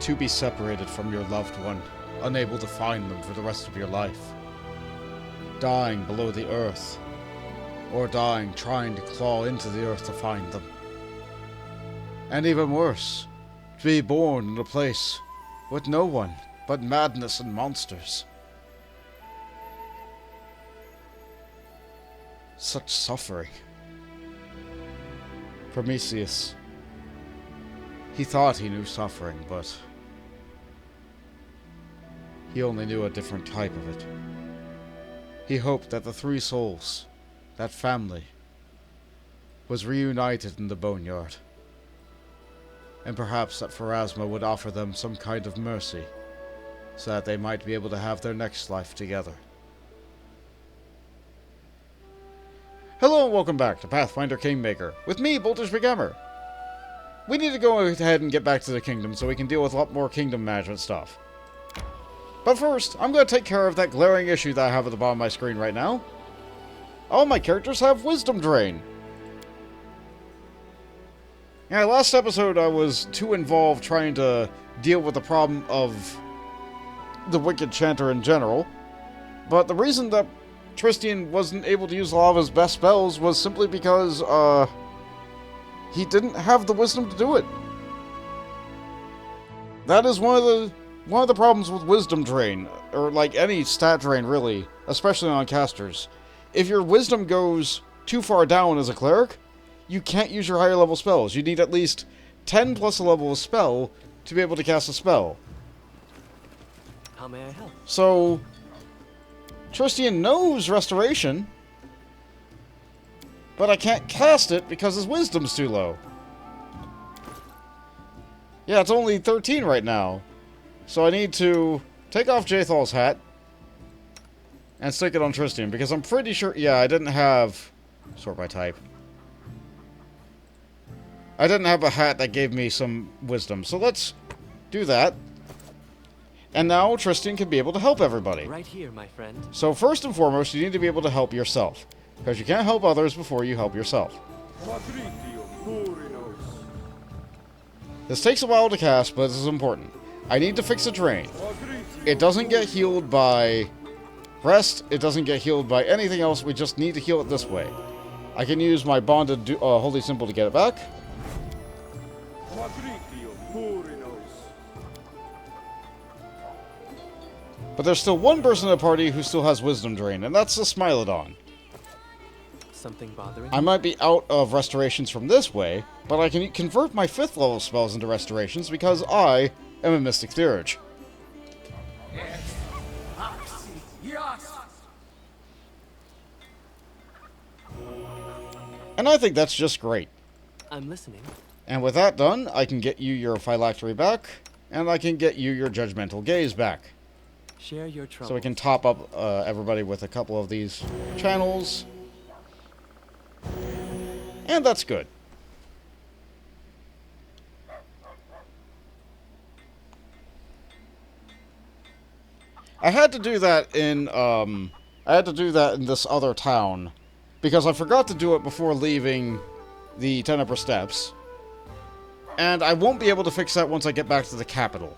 to be separated from your loved one, unable to find them for the rest of your life. Dying below the earth, or dying trying to claw into the earth to find them. And even worse, to be born in a place with no one but madness and monsters. Such suffering. Prometheus. He thought he knew suffering, but he only knew a different type of it. He hoped that the three souls, that family, was reunited in the boneyard. And perhaps that Pharasma would offer them some kind of mercy, so that they might be able to have their next life together. Hello and welcome back to Pathfinder Kingmaker, with me, McGammar. We need to go ahead and get back to the kingdom so we can deal with a lot more kingdom management stuff. But first, I'm going to take care of that glaring issue that I have at the bottom of my screen right now. All my characters have wisdom drain. Yeah, last episode I was too involved trying to deal with the problem of the Wicked Chanter in general. But the reason that Tristian wasn't able to use a lot of his best spells was simply because, he didn't have the wisdom to do it. That is one of the problems with wisdom drain, or like any stat drain really, especially on casters. If your wisdom goes too far down as a cleric, you can't use your higher level spells. You need at least 10 plus a level of spell to be able to cast a spell. How may I help? So, Tristian knows Restoration, but I can't cast it because his wisdom's too low. Yeah, it's only 13 right now. So I need to take off Jathal's hat and stick it on Tristian, because I'm pretty sure... Yeah, I didn't have... Sort by type. I didn't have a hat that gave me some wisdom, so let's do that. And now Tristian can be able to help everybody. Right here, my friend. So first and foremost, you need to be able to help yourself, because you can't help others before you help yourself. This takes a while to cast, but this is important. I need to fix a drain. It doesn't get healed by rest, it doesn't get healed by anything else, we just need to heal it this way. I can use my bonded holy symbol to get it back. But there's still one person in the party who still has wisdom drain, and that's the Smilodon. Something bothering? I might be out of restorations from this way, but I can convert my 5th level spells into restorations because I am a Mystic Theurge. And I think that's just great. I'm listening. And with that done, I can get you your phylactery back, and I can get you your judgmental gaze back. Share your troubles. So we can top up everybody with a couple of these channels. And that's good. I had to do that in this other town, because I forgot to do it before leaving the Tenebra Steppes. And I won't be able to fix that once I get back to the capital.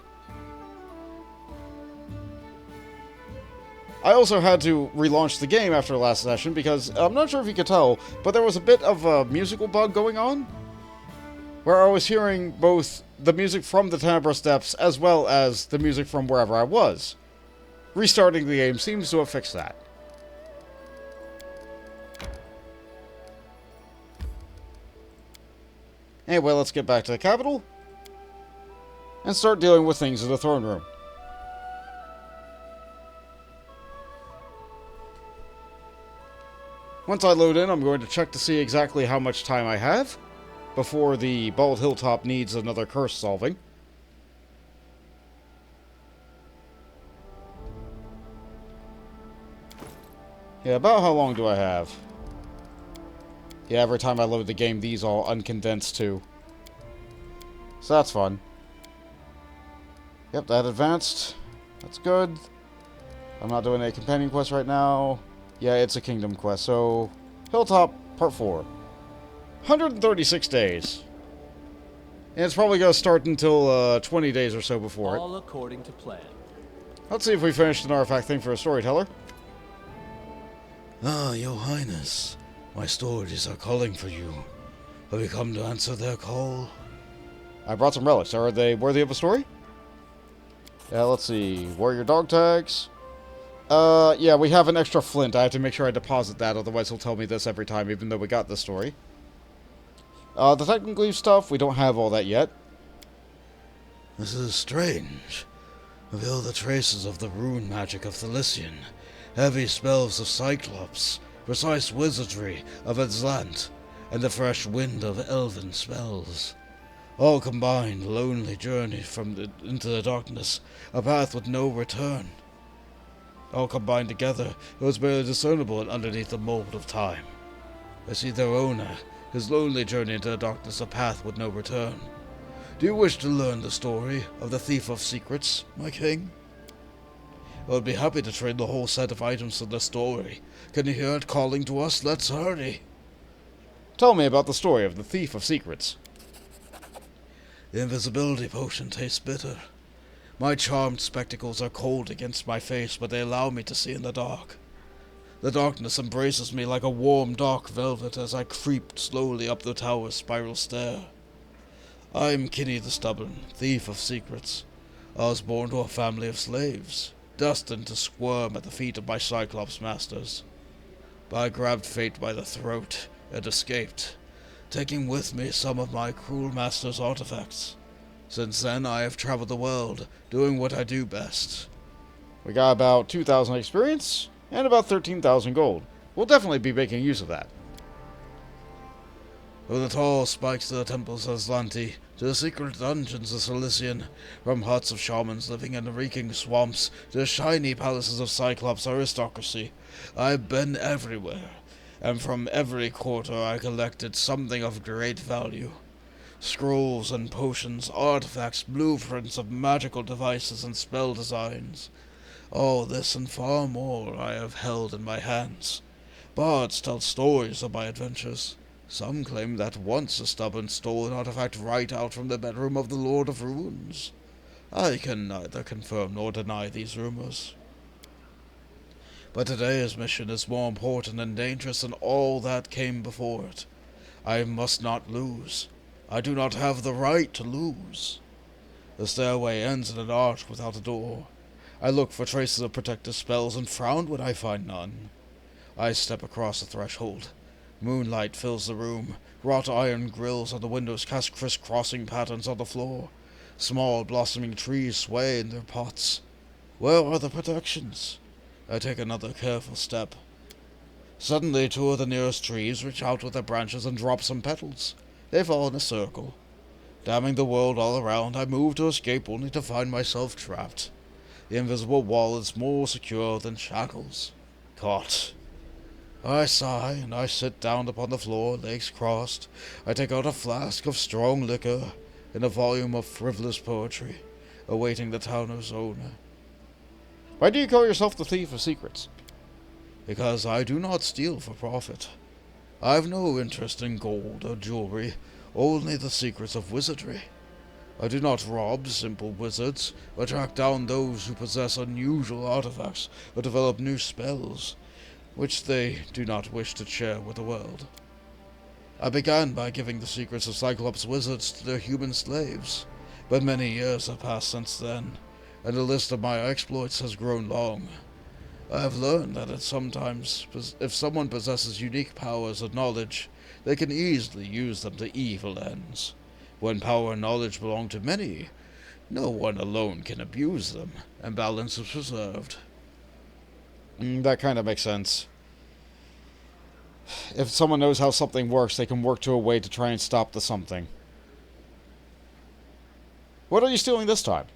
I also had to relaunch the game after last session because, I'm not sure if you could tell, but there was a bit of a musical bug going on, where I was hearing both the music from the Tenebra Steppes as well as the music from wherever I was. Restarting the game seems to have fixed that. Anyway, let's get back to the capital and start dealing with things in the throne room. Once I load in, I'm going to check to see exactly how much time I have before the Bald Hilltop needs another curse solving. Yeah, about how long do I have? Yeah, every time I load the game, these all uncondensed too. So that's fun. Yep, that advanced. That's good. I'm not doing a companion quest right now. Yeah, it's a kingdom quest, so... Hilltop, part 4. 136 days. And it's probably going to start until 20 days or so before it. All according to plan. Let's see if we finished an artifact thing for a storyteller. Ah, Your Highness. My stories are calling for you. Have you come to answer their call? I brought some relics. Are they worthy of a story? Yeah, let's see. Warrior dog tags. Yeah, we have an extra flint. I have to make sure I deposit that, otherwise he'll tell me this every time, even though we got this story. The technically stuff, we don't have all that yet. This is strange. Reveal the traces of the rune magic of Thelysian, heavy spells of Cyclops, precise wizardry of Azlant, and the fresh wind of elven spells. All combined, lonely journey into the darkness, a path with no return. All combined together, it was barely discernible underneath the mold of time. I see their owner, his lonely journey into the darkness, a path with no return. Do you wish to learn the story of the Thief of Secrets, my king? I would be happy to trade the whole set of items for the story. Can you hear it calling to us? Let's hurry. Tell me about the story of the Thief of Secrets. The invisibility potion tastes bitter. My charmed spectacles are cold against my face, but they allow me to see in the dark. The darkness embraces me like a warm, dark velvet as I creep slowly up the tower's spiral stair. I am Kinney the Stubborn, Thief of Secrets. I was born to a family of slaves, destined to squirm at the feet of my Cyclops masters. But I grabbed fate by the throat and escaped, taking with me some of my cruel master's artifacts. Since then, I have traveled the world, doing what I do best. We got about 2,000 experience and about 13,000 gold. We'll definitely be making use of that. From the tall spikes of the temples of Azlanti, to the secret dungeons of Cilician, from huts of shamans living in the reeking swamps, to the shiny palaces of Cyclops aristocracy, I've been everywhere, and from every quarter I collected something of great value. Scrolls and potions, artifacts, blueprints of magical devices and spell designs. All this and far more I have held in my hands. Bards tell stories of my adventures. Some claim that once a stubborn stole an artifact right out from the bedroom of the Lord of Runes. I can neither confirm nor deny these rumors. But today's mission is more important and dangerous than all that came before it. I must not lose. I do not have the right to lose. The stairway ends in an arch without a door. I look for traces of protective spells and frown when I find none. I step across the threshold. Moonlight fills the room. Wrought iron grills on the windows cast crisscrossing patterns on the floor. Small blossoming trees sway in their pots. Where are the protections? I take another careful step. Suddenly, two of the nearest trees reach out with their branches and drop some petals. They fall in a circle. Damning the world all around, I move to escape only to find myself trapped. The invisible wall is more secure than shackles. Caught. I sigh, and I sit down upon the floor, legs crossed. I take out a flask of strong liquor and a volume of frivolous poetry, awaiting the tower's owner. Why do you call yourself the Thief of Secrets? Because I do not steal for profit. I have no interest in gold or jewelry, only the secrets of wizardry. I do not rob simple wizards, or track down those who possess unusual artifacts, or develop new spells, which they do not wish to share with the world. I began by giving the secrets of Cyclops wizards to their human slaves, but many years have passed since then, and the list of my exploits has grown long. I have learned that if someone possesses unique powers or knowledge, they can easily use them to evil ends. When power and knowledge belong to many, no one alone can abuse them, and balance is preserved. That kind of makes sense. If someone knows how something works, they can work to a way to try and stop the something. What are you stealing this time?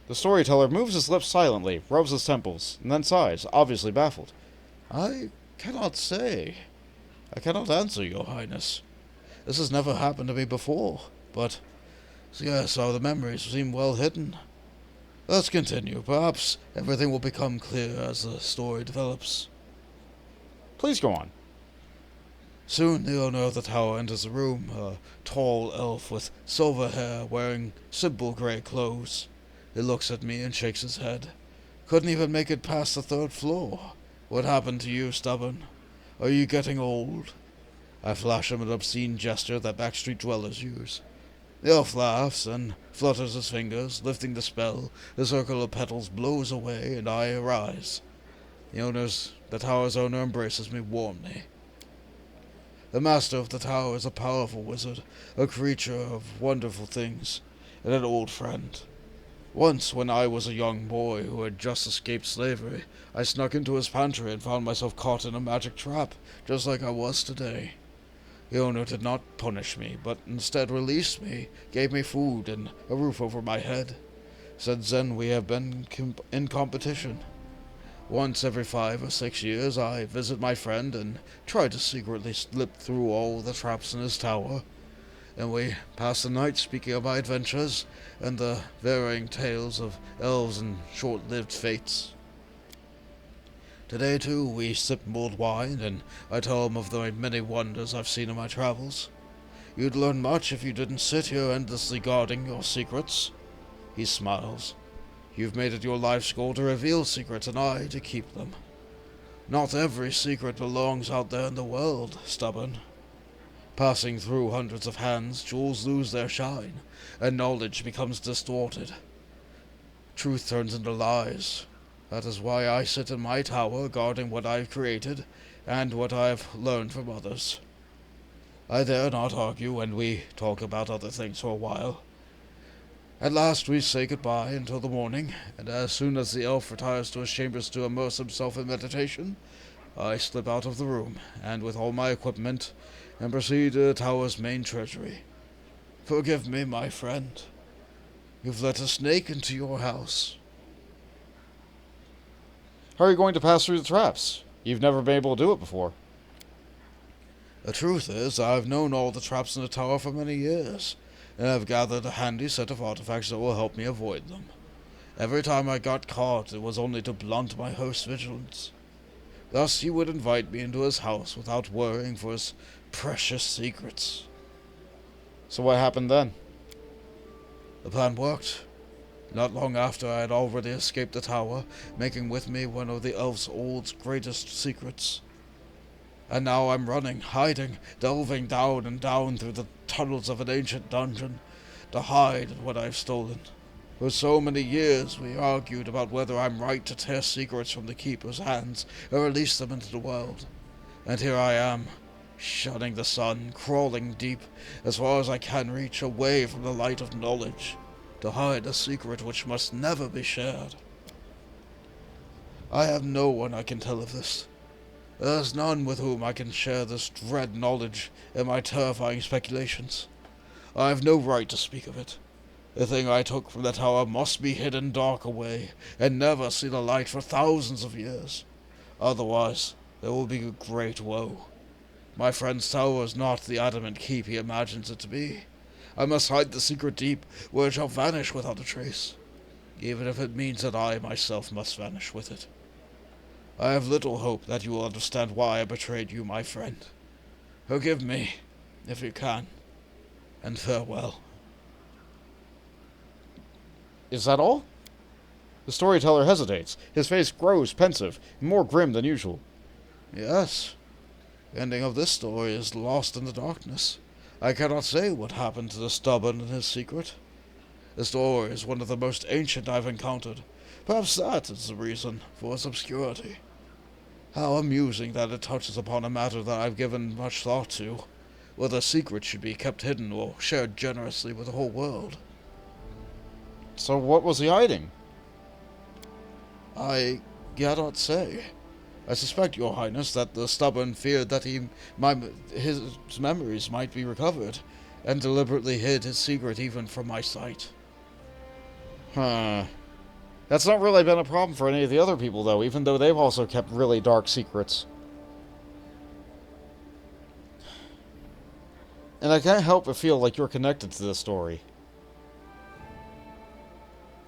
The storyteller moves his lips silently, rubs his temples, and then sighs, obviously baffled. I cannot say. I cannot answer, Your Highness. This has never happened to me before, but yes, the memories seem well hidden. Let's continue. Perhaps everything will become clear as the story develops. Please go on. Soon the owner of the tower enters the room, a tall elf with silver hair, wearing simple grey clothes. He looks at me and shakes his head. Couldn't even make it past the 3rd floor. What happened to you, Stubborn? Are you getting old? I flash him an obscene gesture that backstreet dwellers use. The elf laughs and flutters his fingers, lifting the spell. The circle of petals blows away, and I arise. The tower's owner embraces me warmly. The master of the tower is a powerful wizard, a creature of wonderful things, and an old friend. Once, when I was a young boy who had just escaped slavery, I snuck into his pantry and found myself caught in a magic trap, just like I was today. The owner did not punish me, but instead released me, gave me food and a roof over my head. Since then we have been in competition. Once every 5 or 6 years I visit my friend and try to secretly slip through all the traps in his tower, and we pass the night speaking of my adventures and the varying tales of elves and short-lived fates. Today, too, we sip mulled wine, and I tell him of the many wonders I've seen in my travels. You'd learn much if you didn't sit here endlessly guarding your secrets. He smiles. You've made it your life's goal to reveal secrets, and I to keep them. Not every secret belongs out there in the world, Stubborn. Passing through hundreds of hands, jewels lose their shine, and knowledge becomes distorted. Truth turns into lies. That is why I sit in my tower, guarding what I've created, and what I've learned from others. I dare not argue, and we talk about other things for a while. At last we say goodbye until the morning, and as soon as the elf retires to his chambers to immerse himself in meditation, I slip out of the room, and with all my equipment, and proceed to the tower's main treasury. Forgive me, my friend. You've let a snake into your house. How are you going to pass through the traps? You've never been able to do it before. The truth is, I've known all the traps in the tower for many years, and I've gathered a handy set of artifacts that will help me avoid them. Every time I got caught, it was only to blunt my host's vigilance. Thus he would invite me into his house without worrying for his precious secrets. So what happened then? The plan worked. Not long after, I had already escaped the tower, making with me one of the elf's old greatest secrets. And now I'm running, hiding, delving down and down through the tunnels of an ancient dungeon to hide what I've stolen. For so many years we argued about whether I'm right to tear secrets from the Keeper's hands and release them into the world. And here I am, shunning the sun, crawling deep, as far as I can reach, away from the light of knowledge, to hide a secret which must never be shared. I have no one I can tell of this. There is none with whom I can share this dread knowledge and my terrifying speculations. I have no right to speak of it. The thing I took from the tower must be hidden dark away, and never see the light for thousands of years. Otherwise, there will be great woe. My friend's tower is not the adamant keep he imagines it to be. I must hide the secret deep, where it shall vanish without a trace, even if it means that I myself must vanish with it. I have little hope that you will understand why I betrayed you, my friend. Forgive me, if you can, and farewell. Is that all? The storyteller hesitates. His face grows pensive, more grim than usual. Yes. The ending of this story is lost in the darkness. I cannot say what happened to the Stubborn and his secret. The story is one of the most ancient I've encountered. Perhaps that is the reason for its obscurity. How amusing that it touches upon a matter that I've given much thought to, whether secrets should be kept hidden or shared generously with the whole world. So what was he hiding? I cannot say. I suspect, Your Highness, that the Stubborn feared that his memories might be recovered, and deliberately hid his secret even from my sight. Huh. That's not really been a problem for any of the other people, though, even though they've also kept really dark secrets. And I can't help but feel like you're connected to this story.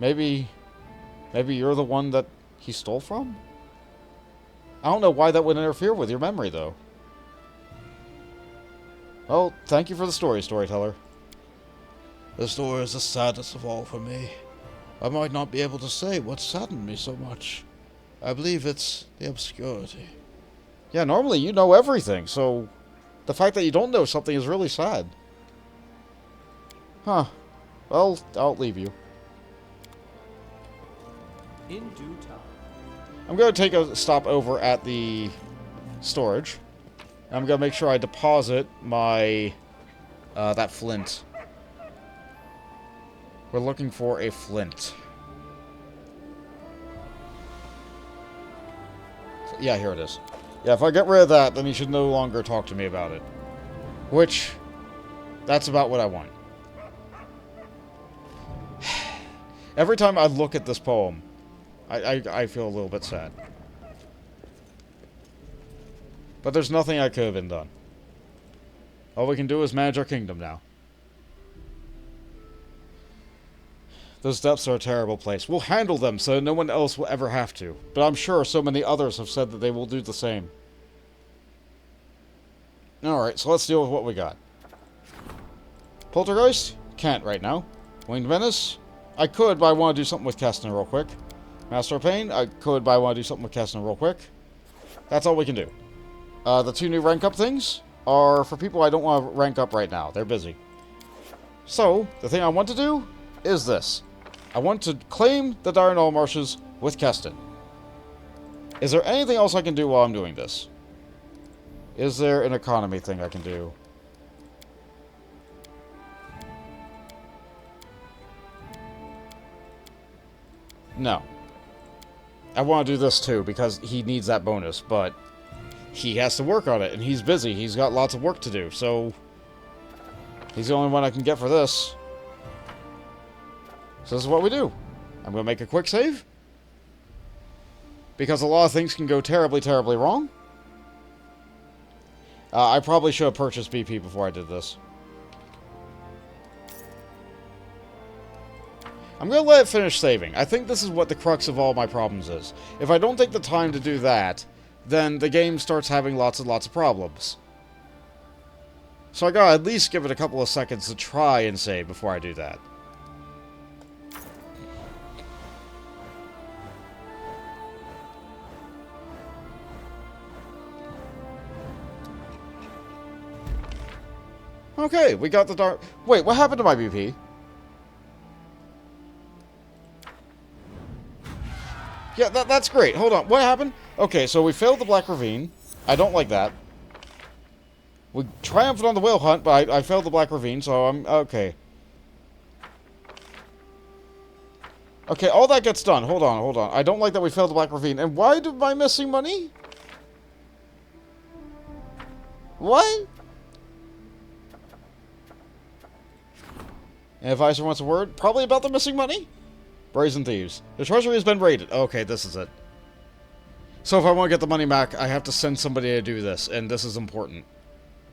Maybe you're the one that he stole from? I don't know why that would interfere with your memory, though. Well, thank you for the story, Storyteller. The story is the saddest of all for me. I might not be able to say what saddened me so much. I believe it's the obscurity. Yeah, normally you know everything, so the fact that you don't know something is really sad. Huh. Well, I'll leave you. In due time. I'm going to take a stop over at the storage. I'm going to make sure I deposit my, that flint. We're looking for a flint. Yeah, here it is. Yeah, if I get rid of that, then you should no longer talk to me about it. Which, that's about what I want. Every time I look at this poem, I feel a little bit sad. But there's nothing I could have been done. All we can do is manage our kingdom now. Those depths are a terrible place. We'll handle them so no one else will ever have to. But I'm sure so many others have said that they will do the same. Alright, so let's deal with what we got. Poltergeist? Can't right now. Winged Menace? I could, but I want to do something with Kestner real quick. Master of Pain? I could, but I want to do something with Kestner real quick. That's all we can do. The two new rank up things are for people I don't want to rank up right now. They're busy. So, the thing I want to do is this. I want to claim the Dire Knoll Marshes with Keston. Is there anything else I can do while I'm doing this? Is there an economy thing I can do? No. I want to do this too, because he needs that bonus, but he has to work on it, and he's busy. He's got lots of work to do, so he's the only one I can get for this. So this is what we do. I'm going to make a quick save. Because a lot of things can go terribly, terribly wrong. I probably should have purchased BP before I did this. I'm going to let it finish saving. I think this is what the crux of all my problems is. If I don't take the time to do that, then the game starts having lots and lots of problems. So I gotta at least give it a couple of seconds to try and save before I do that. Okay, we got the dark... Wait, what happened to my BP? Yeah, that's great. Hold on. What happened? Okay, so we failed the Black Ravine. I don't like that. We triumphed on the whale hunt, but I failed the Black Ravine, so I'm... Okay. Okay, all that gets done. Hold on, hold on. I don't like that we failed the Black Ravine. And why am I missing money? What? And Advisor wants a word? Probably about the missing money? Brazen Thieves. The treasury has been raided. Okay, this is it. So if I want to get the money back, I have to send somebody to do this, and this is important.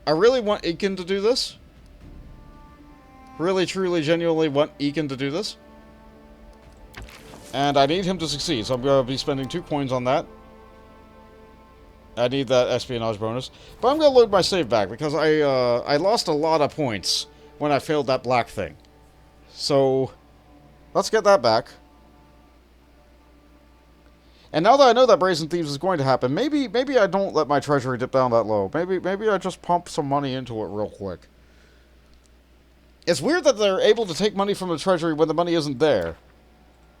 I really want Eakin to do this. Really, truly, genuinely want Eakin to do this. And I need him to succeed, so I'm going to be spending 2 coins on that. I need that espionage bonus. But I'm going to load my save back, because I lost a lot of points when I failed that black thing. So, let's get that back. And now that I know that Brazen Thieves is going to happen, maybe I don't let my treasury dip down that low. Maybe I just pump some money into it real quick. It's weird that they're able to take money from the treasury when the money isn't there.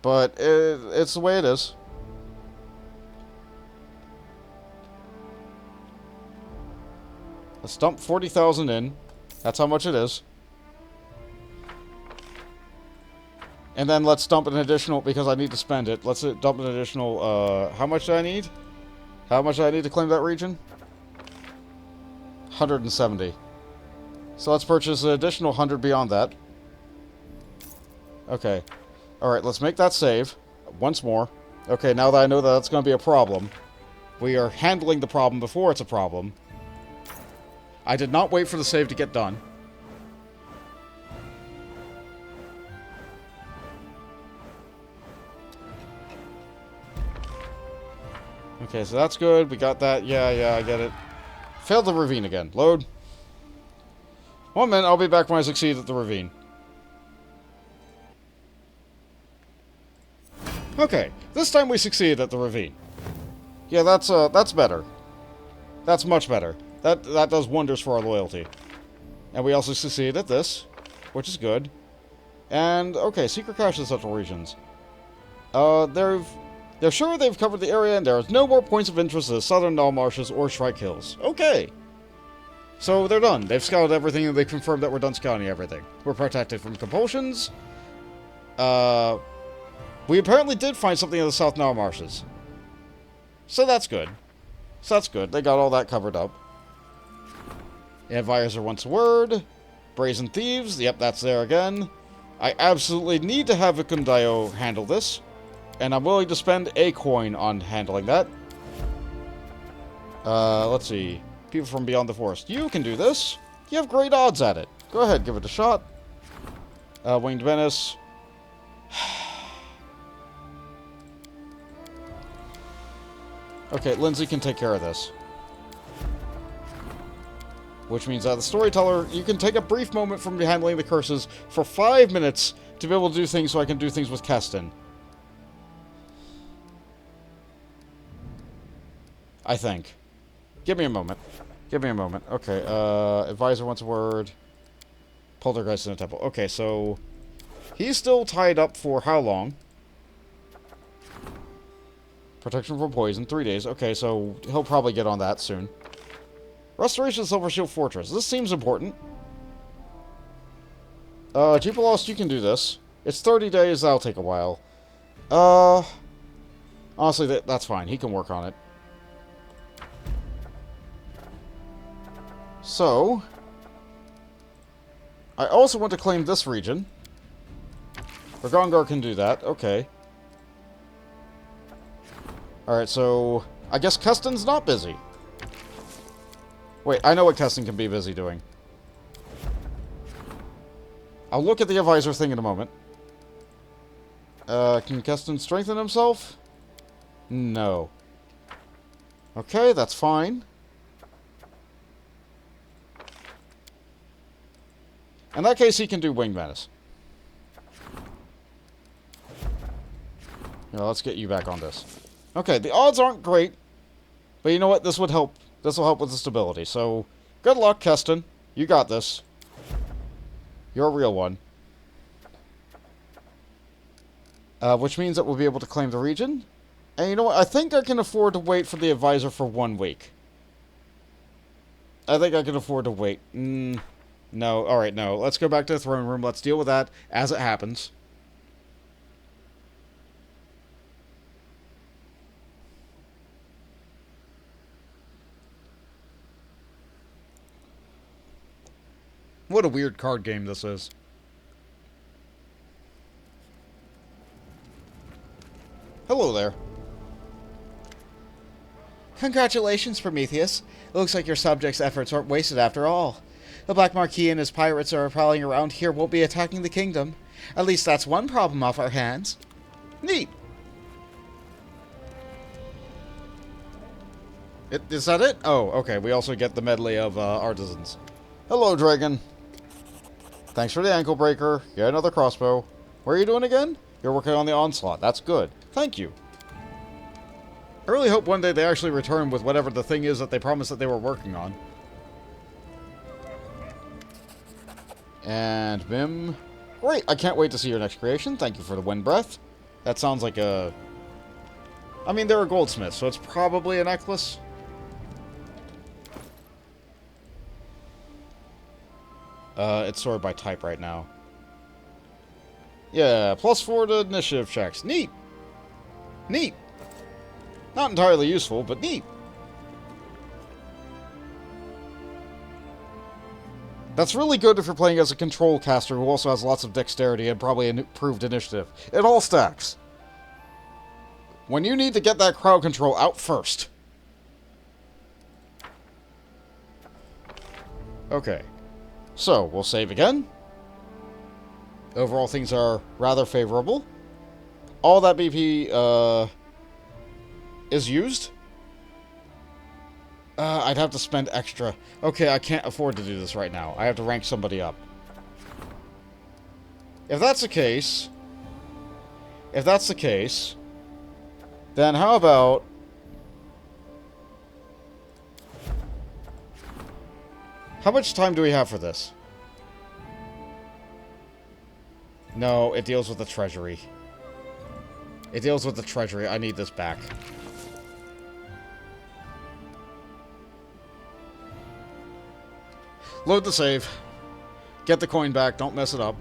But it's the way it is. Let's dump 40,000 in. That's how much it is. And then let's dump an additional, because I need to spend it. Let's dump an additional, how much do I need? How much do I need to claim that region? 170. So let's purchase an additional 100 beyond that. Okay. Alright, let's make that save. Once more. Okay, now that I know that that's going to be a problem. We are handling the problem before it's a problem. I did not wait for the save to get done. Okay, so that's good. We got that. Yeah, I get it. Failed the ravine again. Load. 1 minute, I'll be back when I succeed at the ravine. Okay, this time we succeeded at the ravine. Yeah, that's better. That's much better. That does wonders for our loyalty. And we also succeeded at this, which is good. And, okay, secret cache in central regions. They're sure they've covered the area and there is no more points of interest in the southern Null Marshes or Shrike Hills. Okay. So they're done. They've scouted everything and they've confirmed that we're done scouting everything. We're protected from compulsions. We apparently did find something in the South Null Marshes. So that's good. They got all that covered up. Advisor wants a word. Brazen Thieves. Yep, that's there again. I absolutely need to have Vikundayo handle this. And I'm willing to spend a coin on handling that. Let's see. People from beyond the forest. You can do this. You have great odds at it. Go ahead, give it a shot. Winged Menace. Okay, Lindsay can take care of this. Which means that the Storyteller, you can take a brief moment from handling the curses for 5 minutes to be able to do things so I can do things with Keston. I think. Give me a moment. Okay, Advisor wants a word. Poltergeist in the temple. Okay, so he's still tied up for how long? Protection from poison, 3 days. Okay, so he'll probably get on that soon. Restoration of Silver Shield Fortress. This seems important. Jeep Lost, you can do this. It's 30 days, that'll take a while. Honestly, that's fine. He can work on it. So, I also want to claim this region. Ragongar can do that. Okay. Alright, so I guess Keston's not busy. Wait, I know what Keston can be busy doing. I'll look at the advisor thing in a moment. Can Keston strengthen himself? No. Okay, that's fine. In that case, he can do Winged Menace. You know, let's get you back on this. Okay, the odds aren't great, but you know what? This would help. This will help with the stability. So, good luck, Keston. You got this. You're a real one. Which means that we'll be able to claim the region. And you know what? I think I can afford to wait for the advisor for 1 week. I think I can afford to wait. No. Alright, no. Let's go back to the throne room. Let's deal with that as it happens. What a weird card game this is. Hello there. Congratulations, Prometheus. It looks like your subjects' efforts weren't wasted after all. The Black Marquis and his pirates are prowling around here won't be attacking the kingdom. At least that's one problem off our hands. Neat. Is that it? Oh, okay. We also get the medley of artisans. Hello, Dragon. Thanks for the ankle breaker. Get another crossbow. What are you doing again? You're working on the onslaught. That's good. Thank you. I really hope one day they actually return with whatever the thing is that they promised that they were working on. And Bim. Great. I can't wait to see your next creation. Thank you for the wind breath. That sounds like a... I mean, they're a goldsmith, so it's probably a necklace. It's sorted by type right now. Yeah, +4 to initiative checks. Neat. Neat. Not entirely useful, but neat. That's really good if you're playing as a control caster who also has lots of dexterity and probably an improved initiative. It all stacks. When you need to get that crowd control out first. Okay. So, we'll save again. Overall, things are rather favorable. All that BP, is used. I'd have to spend extra. Okay, I can't afford to do this right now. I have to rank somebody up. If that's the case... then how about... How much time do we have for this? No, it deals with the treasury. It deals with the treasury. I need this back. Load the save. Get the coin back. Don't mess it up.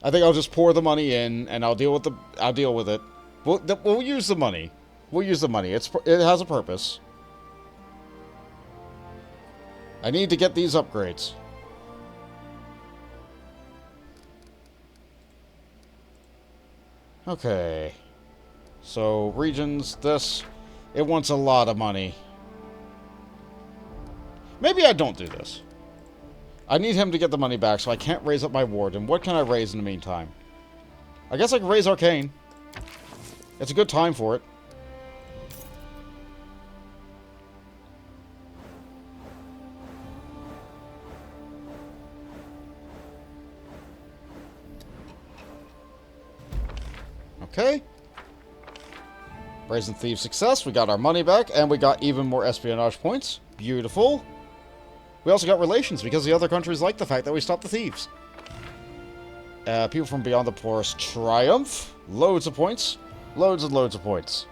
I think I'll just pour the money in, and I'll deal with it. We'll use the money. We'll use the money. It has a purpose. I need to get these upgrades. Okay. So, regions, this... It wants a lot of money. Maybe I don't do this. I need him to get the money back, so I can't raise up my ward. And what can I raise in the meantime? I guess I can raise Arcane. It's a good time for it. Okay. Brazen Thieves success. We got our money back, and we got even more espionage points. Beautiful. We also got relations, because the other countries like the fact that we stopped the thieves. People from beyond the porous triumph. Loads of points. Loads and loads of points.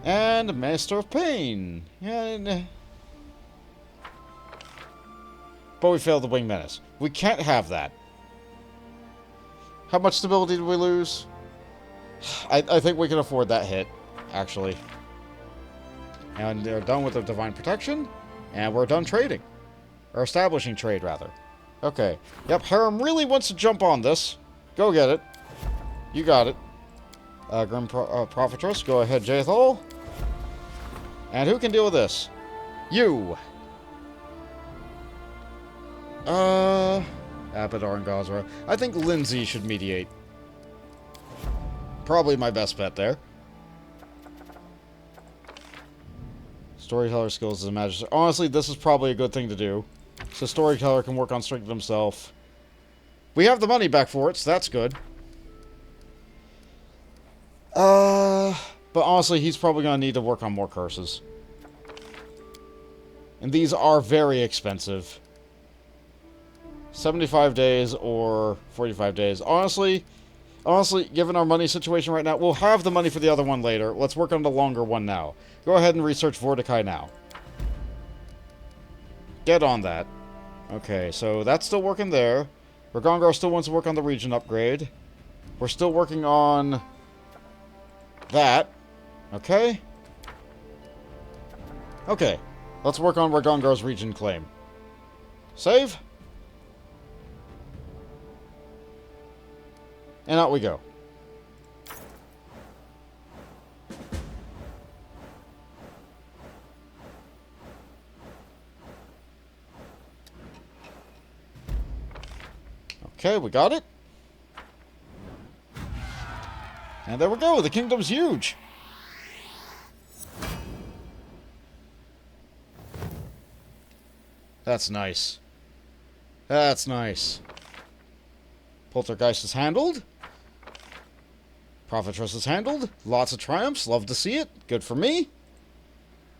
And Master of Pain. And... But we failed the Wing Menace. We can't have that. How much stability did we lose? I think we can afford that hit, actually. And they're done with the Divine Protection. And we're done trading. Or establishing trade, rather. Okay. Yep, Harem really wants to jump on this. Go get it. You got it. Grim Prophetess, go ahead, Jaethal. And who can deal with this? You! Abadar and Gazra. I think Lindsay should mediate. Probably my best bet there. Storyteller skills as a magistrate. Honestly, this is probably a good thing to do. So Storyteller can work on strength himself. We have the money back for it, so that's good. But honestly, he's probably going to need to work on more curses. And these are very expensive. 75 days or 45 days. Honestly, given our money situation right now, we'll have the money for the other one later. Let's work on the longer one now. Go ahead and research Vorticai now. Get on that. Okay, so that's still working there. Ragongar still wants to work on the region upgrade. We're still working on that. Okay. Okay. Let's work on Ragongar's region claim. Save. And out we go. Okay, we got it. And there we go. The kingdom's huge. That's nice. That's nice. Poltergeist is handled. Prophetess is handled. Lots of triumphs. Love to see it. Good for me.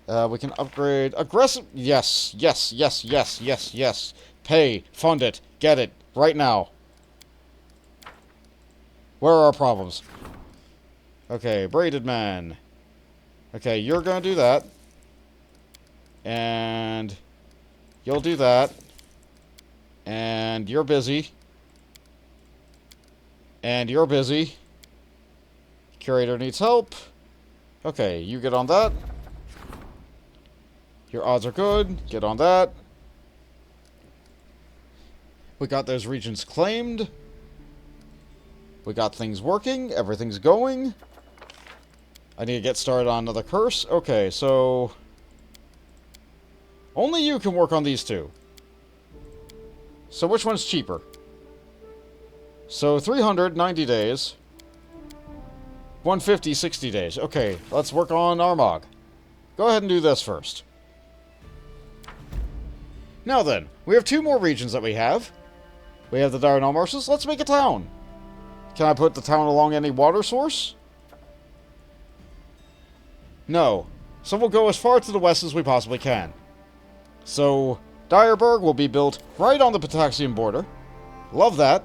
We can upgrade... Aggressive... Yes. Yes. Yes. Yes. Yes. Yes. Pay. Fund it. Get it. Right now. Where are our problems? Okay. Braided man. Okay. You're going to do that. And... You'll do that. And you're busy. And you're busy. Curator needs help. Okay, you get on that. Your odds are good. Get on that. We got those regions claimed. We got things working. Everything's going. I need to get started on another curse. Okay, so... Only you can work on these two. So which one's cheaper? So 390 days. 150, 60 days. Okay, let's work on Armagh. Go ahead and do this first. Now then, we have 2 more regions that we have. We have the Diurnal Marshes. Let's make a town. Can I put the town along any water source? No. So we'll go as far to the west as we possibly can. So, Direburg will be built right on the Pataxian border. Love that.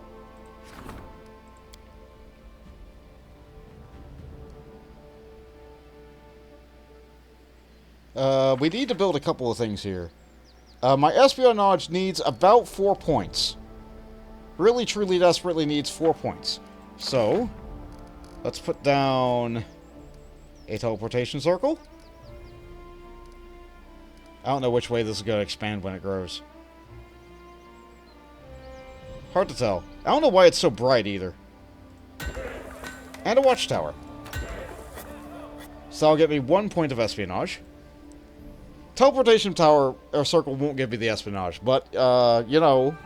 We need to build a couple of things here. My espionage needs about 4 points. Really, truly, desperately needs 4 points. So, let's put down a teleportation circle. I don't know which way this is going to expand when it grows. Hard to tell. I don't know why it's so bright either. And a watchtower. So that'll get me 1 point of espionage. Teleportation tower or circle won't give me the espionage, but, you know,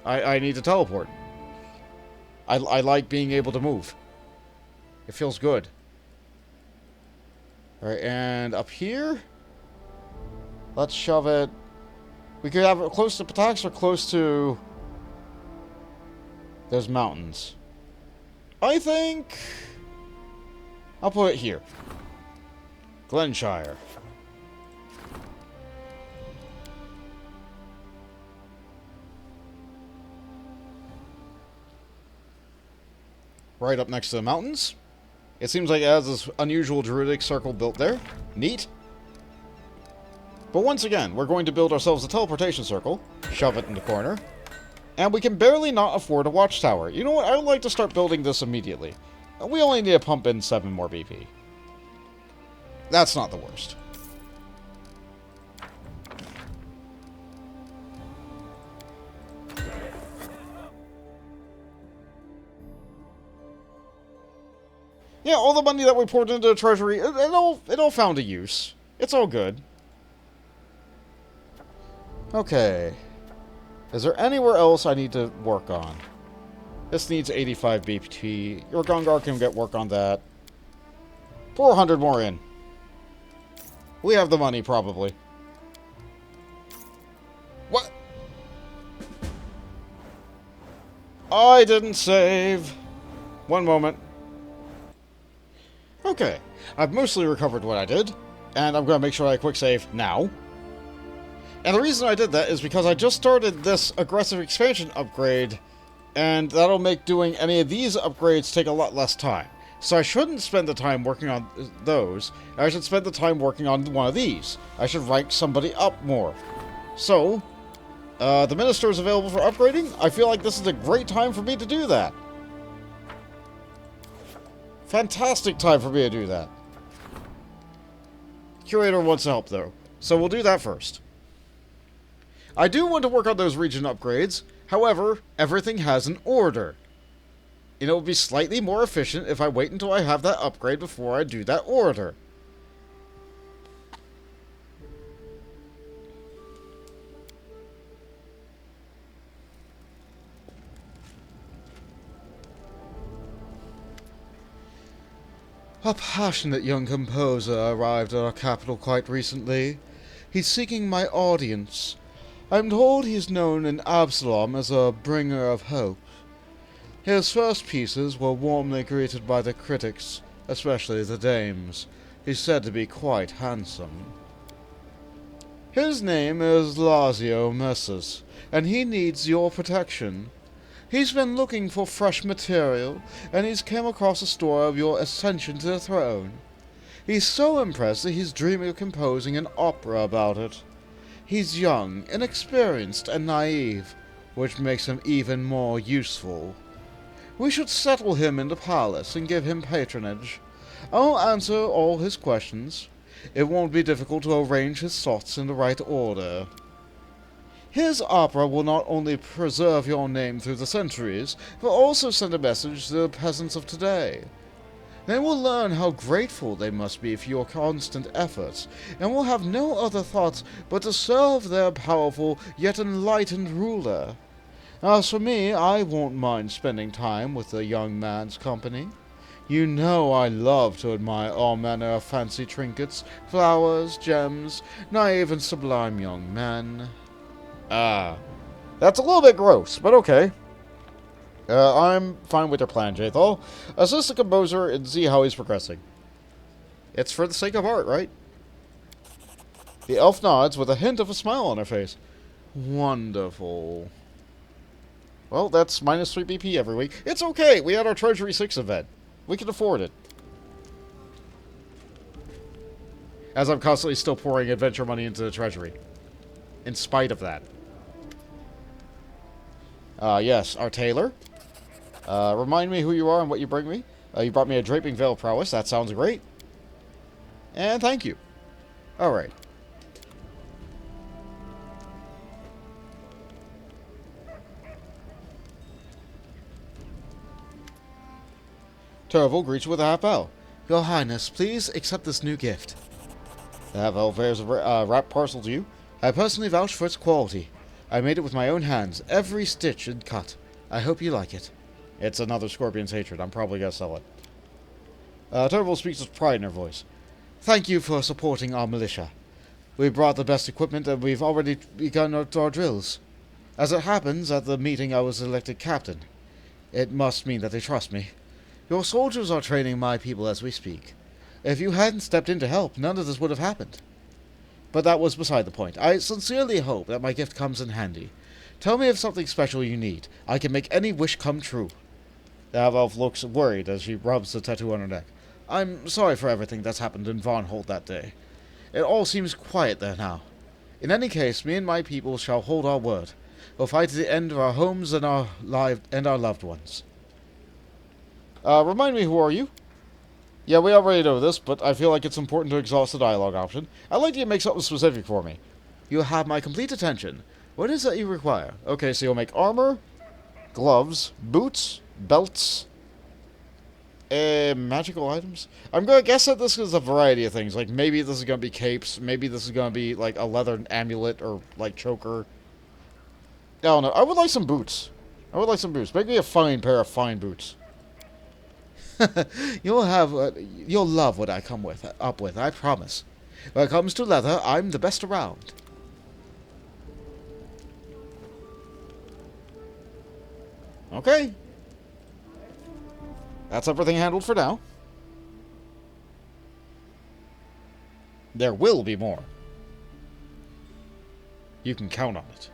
I need to teleport. I like being able to move. It feels good. Alright, and up here, let's shove it. We could have it close to Patax or close to those mountains. I think I'll put it here. Glenshire. Right up next to the mountains. It seems like it has this unusual druidic circle built there. Neat. But once again, we're going to build ourselves a teleportation circle, shove it in the corner, and we can barely not afford a watchtower. You know what? I would like to start building this immediately. We only need to pump in 7 more BP. That's not the worst. Yeah, all the money that we poured into the treasury, it all found a use. It's all good. Okay. Is there anywhere else I need to work on? This needs 85 BP. Your Gungar can get work on that. 400 more in. We have the money, probably. What? I didn't save. One moment. Okay, I've mostly recovered what I did, and I'm going to make sure I quick save now. And the reason I did that is because I just started this aggressive expansion upgrade, and that'll make doing any of these upgrades take a lot less time. So I shouldn't spend the time working on those, I should spend the time working on one of these. I should rank somebody up more. So, the Minister is available for upgrading. I feel like this is a great time for me to do that. Fantastic time for me to do that. Curator wants help, though, so we'll do that first. I do want to work on those region upgrades. However, everything has an order. And it will be slightly more efficient if I wait until I have that upgrade before I do that order. A passionate young composer arrived at our capital quite recently. He's seeking my audience. I'm told he's known in Absalom as a bringer of hope. His first pieces were warmly greeted by the critics, especially the dames. He's said to be quite handsome. His name is Lazio Messus, and he needs your protection. He's been looking for fresh material, and he's come across a story of your ascension to the throne. He's so impressed that he's dreaming of composing an opera about it. He's young, inexperienced, and naive, which makes him even more useful. We should settle him in the palace and give him patronage. I'll answer all his questions. It won't be difficult to arrange his thoughts in the right order. His opera will not only preserve your name through the centuries, but also send a message to the peasants of today. They will learn how grateful they must be for your constant efforts, and will have no other thoughts but to serve their powerful yet enlightened ruler. As for me, I won't mind spending time with the young man's company. You know I love to admire all manner of fancy trinkets, flowers, gems, naive and sublime young men. Ah, that's a little bit gross, but okay. I'm fine with your plan, Jathal. Assist the composer and see how he's progressing. It's for the sake of art, right? The elf nods with a hint of a smile on her face. Wonderful. Well, that's minus 3 BP every week. It's okay, we had our Treasury 6 event. We can afford it. As I'm constantly still pouring adventure money into the Treasury. In spite of that. Yes, our tailor. Remind me who you are and what you bring me. You brought me a draping veil prowess. That sounds great. And thank you. Alright. Terval greets you with a half bow. Your Highness, please accept this new gift. The half elf bears a wrapped parcel to you. I personally vouch for its quality. I made it with my own hands, every stitch and cut. I hope you like it. It's another Scorpion's hatred. I'm probably gonna sell it. Terval speaks with pride in her voice. Thank you for supporting our militia. We brought the best equipment and we've already begun our drills. As it happens, at the meeting I was elected captain. It must mean that they trust me. Your soldiers are training my people as we speak. If you hadn't stepped in to help, none of this would have happened. But that was beside the point. I sincerely hope that my gift comes in handy. Tell me of something special you need. I can make any wish come true. The half-elf looks worried as she rubs the tattoo on her neck. I'm sorry for everything that's happened in Varnhold that day. It all seems quiet there now. In any case, me and my people shall hold our word. We'll fight to the end of our homes and our loved ones. Remind me, who are you? Yeah, we already know this, but I feel like it's important to exhaust the dialogue option. I'd like you to make something specific for me. You'll have my complete attention. What is that you require? Okay, so you'll make armor, gloves, boots, belts, magical items? I'm going to guess that this is a variety of things. Like, maybe this is going to be capes. Maybe this is going to be, like, a leather amulet or, like, choker. I don't know. I would like some boots. Make me a fine pair of fine boots. You'll love what I come up with, I promise. When it comes to leather, I'm the best around. Okay. That's everything handled for now. There will be more. You can count on it.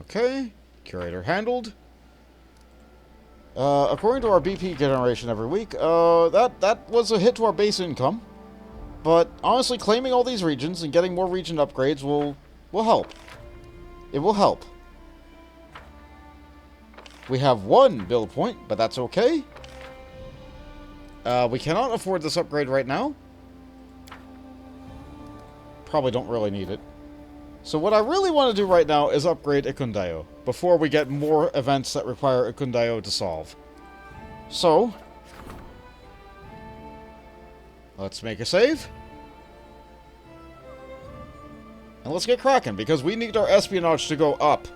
Okay. Curator handled. According to our BP generation every week, that was a hit to our base income. But honestly, claiming all these regions and getting more region upgrades will help. It will help. We have one build point, but that's okay. We cannot afford this upgrade right now. Probably don't really need it. So what I really want to do right now is upgrade Ikundayo before we get more events that require Ikundayo to solve. So, let's make a save. And let's get cracking, because we need our espionage to go up.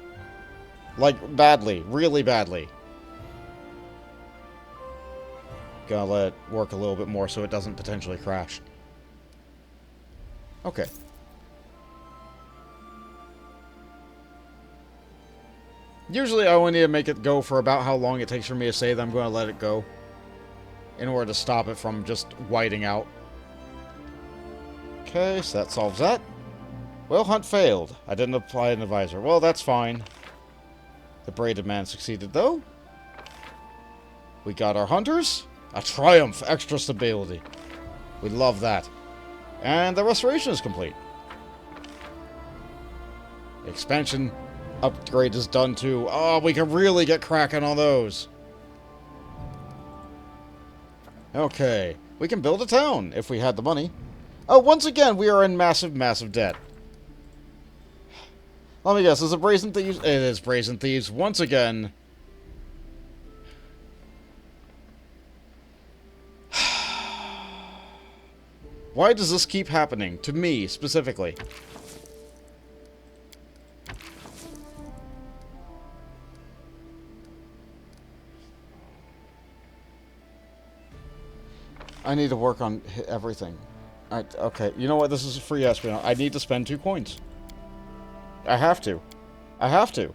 Like, badly. Really badly. Gonna let it work a little bit more so it doesn't potentially crash. Okay. Usually I only need to make it go for about how long it takes for me to say that I'm going to let it go. In order to stop it from just whiting out. Okay, so that solves that. Well, hunt failed. I didn't apply an advisor. Well, that's fine. The braided man succeeded, though. We got our hunters. A triumph. Extra stability. We love that. And the restoration is complete. Expansion upgrade is done too. Oh, we can really get cracking on those. Okay. We can build a town if we had the money. Oh, once again, we are in massive, massive debt. Let me guess, is it Brazen Thieves? It is Brazen Thieves. Once again. Why does this keep happening? To me, specifically. I need to work on everything. Okay, you know what? This is a free espionage. I need to spend 2 coins. I have to. I have to.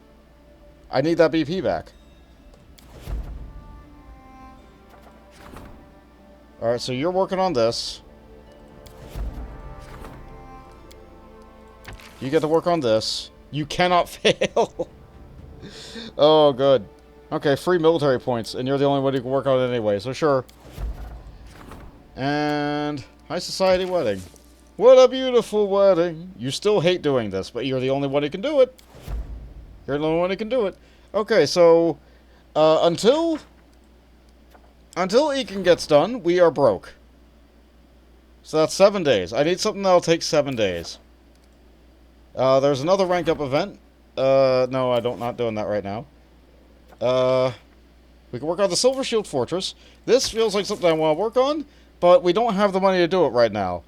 I need that BP back. Alright, so you're working on this. You get to work on this. You cannot fail. Oh, good. Okay, free military points, and you're the only one who can work on it anyway, so sure. And high society wedding. What a beautiful wedding. You still hate doing this, but you're the only one who can do it. You're the only one who can do it. Okay, so until Ekin gets done, we are broke. So that's 7 days. I need something that'll take 7 days. There's another rank up event. No, not doing that right now. We can work on the Silver Shield Fortress. This feels like something I want to work on, but we don't have the money to do it right now.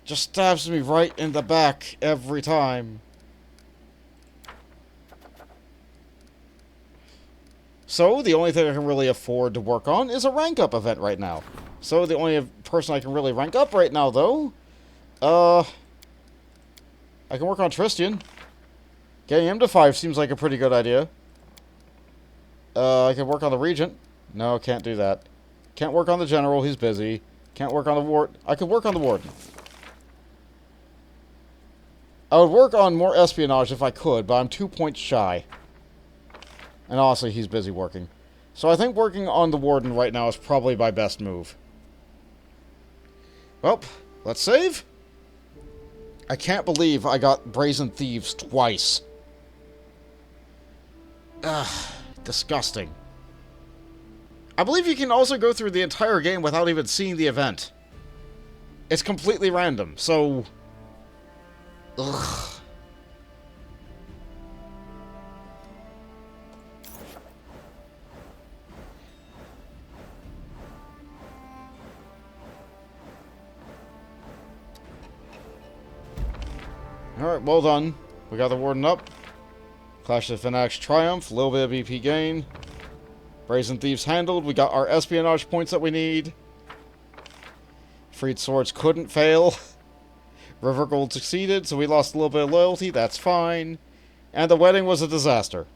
Just stabs me right in the back every time. So, the only thing I can really afford to work on is a rank up event right now. So, the only person I can really rank up right now, though, I can work on Tristian. Getting him to 5 seems like a pretty good idea. I can work on the Regent. No, can't do that. Can't work on the General, he's busy. Can't work on the Warden. I could work on the Warden. I would work on more espionage if I could, but I'm 2 points shy. And honestly, he's busy working. So I think working on the Warden right now is probably my best move. Well, let's save. I can't believe I got Brazen Thieves twice. Ugh, disgusting. I believe you can also go through the entire game without even seeing the event. It's completely random, so... Ugh. Alright, well done. We got the Warden up. Clash of the Fanatics triumph. A little bit of BP gain. Brazen Thieves handled. We got our espionage points that we need. Freed Swords couldn't fail. River Gold succeeded, so we lost a little bit of loyalty. That's fine. And the wedding was a disaster.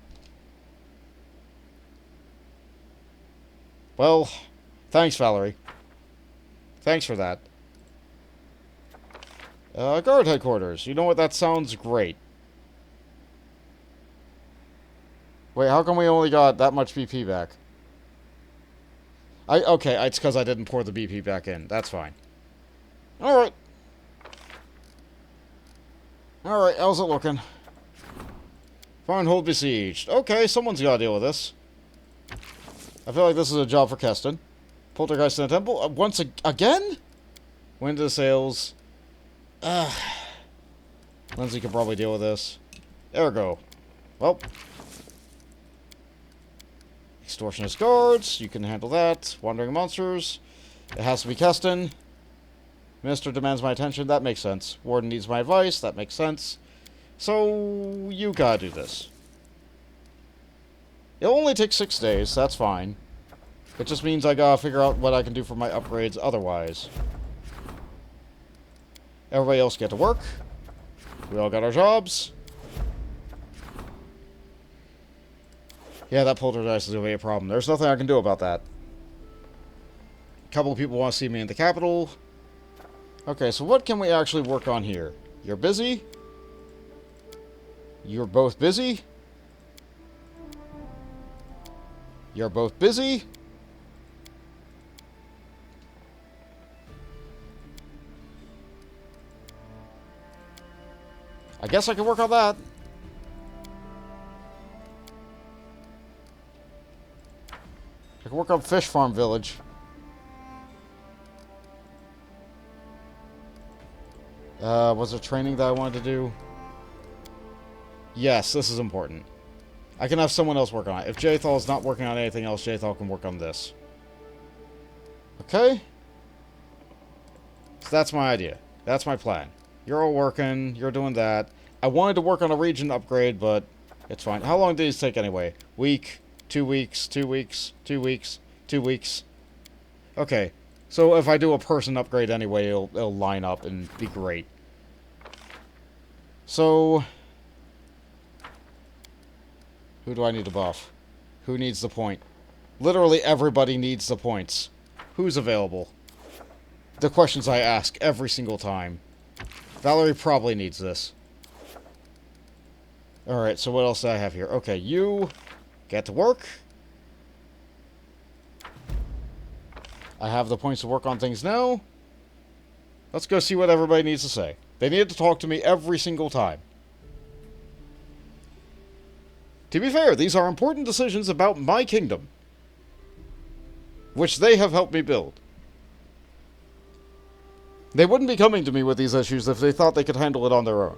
Well, thanks, Valerie. Thanks for that. Guard headquarters. You know what? That sounds great. Wait, how come we only got that much BP back? Okay, it's because I didn't pour the BP back in. That's fine. Alright. Alright, how's it looking? Farnhold besieged. Okay, someone's got to deal with this. I feel like this is a job for Keston. Poltergeist in the Temple. Again? Wind of the Sails. Lindsay can probably deal with this. Ergo. Well. Extortionist guards. You can handle that. Wandering monsters. It has to be Keston. Minister demands my attention. That makes sense. Warden needs my advice. That makes sense. So, you gotta do this. It'll only take 6 days. That's fine. It just means I gotta figure out what I can do for my upgrades otherwise. Everybody else get to work. We all got our jobs. Yeah, that poltergeist is going to be a problem. There's nothing I can do about that. A couple of people want to see me in the capital. Okay, so what can we actually work on here? You're busy. You're both busy. You're both busy. I guess I can work on that. I can work on Fish Farm Village. Was there training that I wanted to do? Yes, this is important. I can have someone else work on it. If Jathal is not working on anything else, Jathal can work on this. Okay? So that's my idea. That's my plan. You're all working. You're doing that. I wanted to work on a region upgrade, but it's fine. How long did these take anyway? Week. 2 weeks, 2 weeks, 2 weeks, 2 weeks. Okay, so if I do a person upgrade anyway, it'll line up and be great. So, who do I need to buff? Who needs the point? Literally everybody needs the points. Who's available? The questions I ask every single time. Valerie probably needs this. Alright, so what else do I have here? Okay, you get to work. I have the points to work on things now. Let's go see what everybody needs to say. They need to talk to me every single time. To be fair, these are important decisions about my kingdom, which they have helped me build. They wouldn't be coming to me with these issues if they thought they could handle it on their own.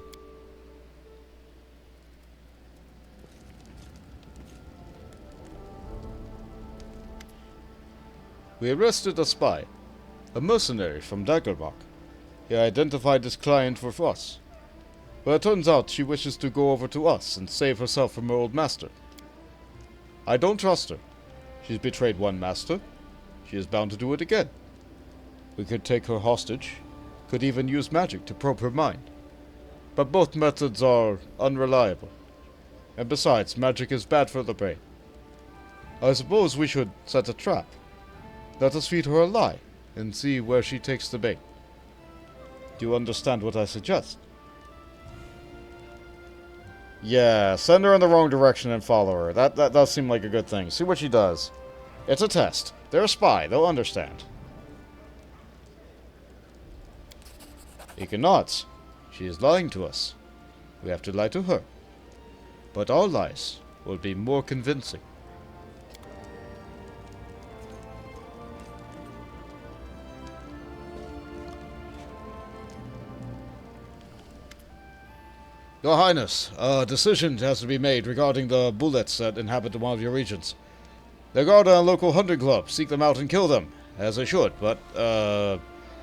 We arrested a spy, a mercenary from Daggermark. He identified his client for us. But it turns out she wishes to go over to us and save herself from her old master. I don't trust her. She's betrayed one master. She is bound to do it again. We could take her hostage, could even use magic to probe her mind. But both methods are unreliable. And besides, magic is bad for the brain. I suppose we should set a trap. Let us feed her a lie, and see where she takes the bait. Do you understand what I suggest? Yeah, send her in the wrong direction and follow her. That does seem like a good thing. See what she does. It's a test. They're a spy. They'll understand. You cannot. She is lying to us. We have to lie to her. But our lies will be more convincing. Your Highness, a decision has to be made regarding the bullets that inhabit one of your regions. They guard a local hunting club. Seek them out and kill them, as they should, but,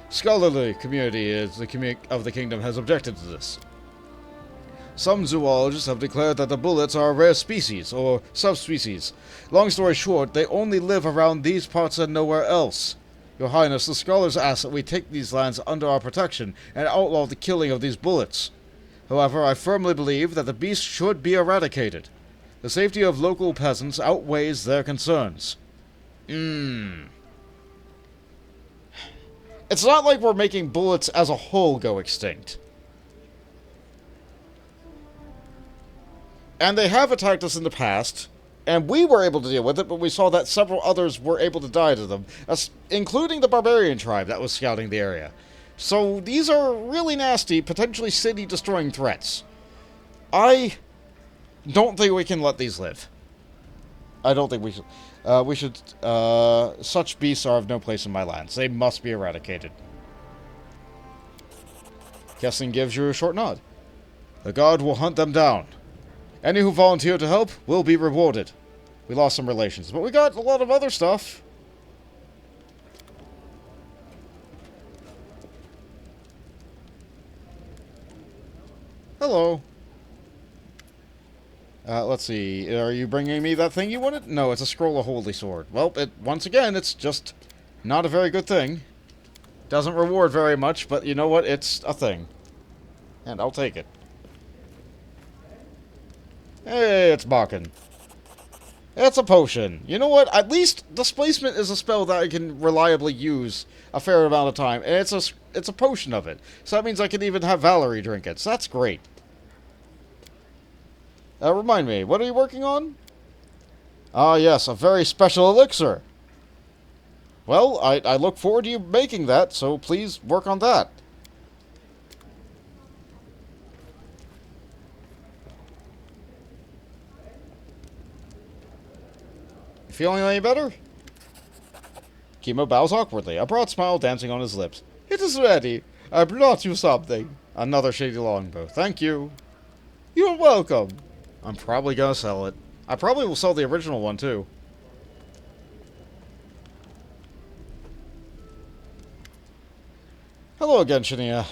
scholarly community of the kingdom has objected to this. Some zoologists have declared that the bullets are a rare species, or subspecies. Long story short, they only live around these parts and nowhere else. Your Highness, the scholars ask that we take these lands under our protection and outlaw the killing of these bullets. However, I firmly believe that the beast should be eradicated. The safety of local peasants outweighs their concerns. It's not like we're making bullets as a whole go extinct. And they have attacked us in the past, and we were able to deal with it, but we saw that several others were able to die to them, including the barbarian tribe that was scouting the area. So these are really nasty, potentially city-destroying threats. I don't think we can let these live. I don't think we should. Such beasts are of no place in my lands. They must be eradicated. Kessin gives you a short nod. The guard will hunt them down. Any who volunteer to help will be rewarded. We lost some relations, but we got a lot of other stuff. Hello. Let's see. Are you bringing me that thing you wanted? No, it's a scroll of holy sword. Well, once again, it's just not a very good thing. Doesn't reward very much, but you know what? It's a thing. And I'll take it. Hey, it's Bakken. It's a potion. You know what? At least displacement is a spell that I can reliably use a fair amount of time, and it's a potion of it. So that means I can even have Valerie drink it. So that's great. Remind me, what are you working on? Ah, yes, a very special elixir. Well, I look forward to you making that, so please work on that. Feeling any better? Kimo bows awkwardly, a broad smile dancing on his lips. It is ready. I brought you something. Another shady longbow. Thank you. You're welcome. I'm probably gonna sell it. I probably will sell the original one, too. Hello again, Shania.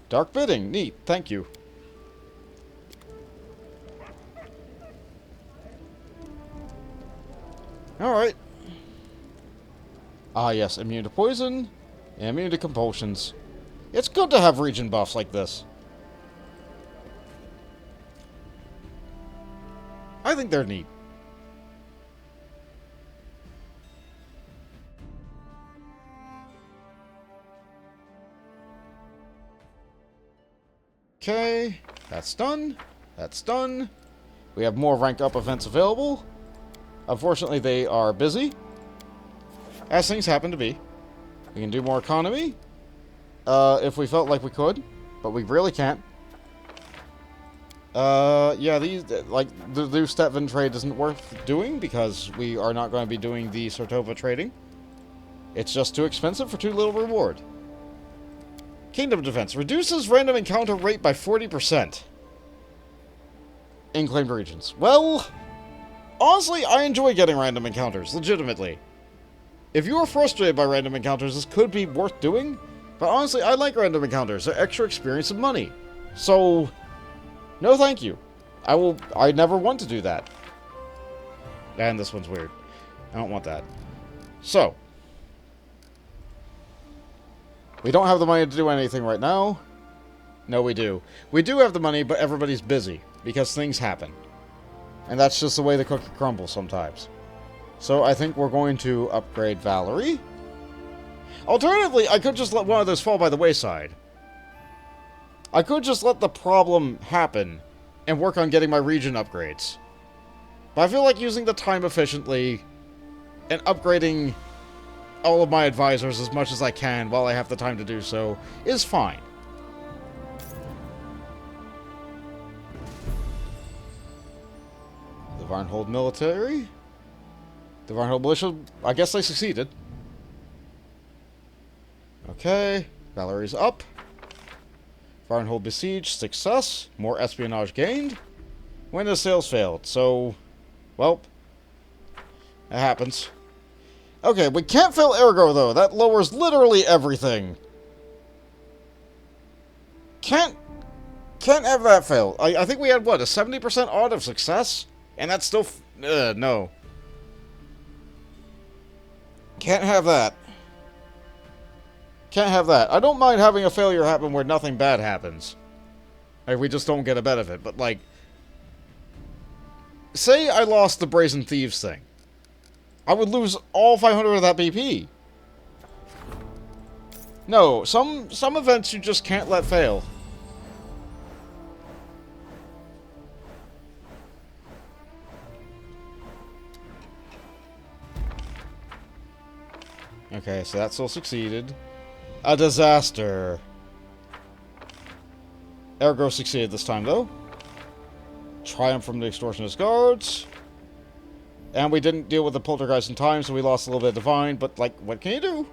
Dark bidding. Neat. Thank you. Alright. Ah, yes, immune to poison, and immune to compulsions. It's good to have region buffs like this. I think they're neat. Okay, that's done. That's done. We have more rank up events available. Unfortunately, they are busy, as things happen to be. We can do more economy, if we felt like we could, but we really can't. Yeah, these, like, the new Stetvin trade isn't worth doing because we are not going to be doing the Sortova trading. It's just too expensive for too little reward. Kingdom Defense reduces random encounter rate by 40% in claimed regions. Well, honestly, I enjoy getting random encounters, legitimately. If you are frustrated by random encounters, this could be worth doing, but honestly, I like random encounters. They're extra experience and money. So, no thank you. I never want to do that. And this one's weird. I don't want that. So, we don't have the money to do anything right now. No, we do. We do have the money, but everybody's busy because things happen. And that's just the way the cookie crumbles sometimes. So I think we're going to upgrade Valerie. Alternatively, I could just let one of those fall by the wayside. I could just let the problem happen and work on getting my region upgrades. But I feel like using the time efficiently and upgrading all of my advisors as much as I can while I have the time to do so is fine. The Varnhold military. The Varnhold militia, I guess they succeeded. Okay, Valerie's up. Varnhold besieged, success. More espionage gained. When the sales failed, so, well, it happens. Okay, we can't fail Ergo, though. That lowers literally everything. Can't have that fail. I think we had, what, a 70% odd of success? And that's still... no. Can't have that. Can't have that. I don't mind having a failure happen where nothing bad happens. Like, we just don't get a benefit. But, like... Say I lost the Brazen Thieves thing. I would lose all 500 of that BP. No, some events you just can't let fail. Okay, so that still succeeded. A disaster. Ergo succeeded this time, though. Triumph from the Extortionist Guards. And we didn't deal with the Poltergeist in time, so we lost a little bit of Divine, but, like, what can you do?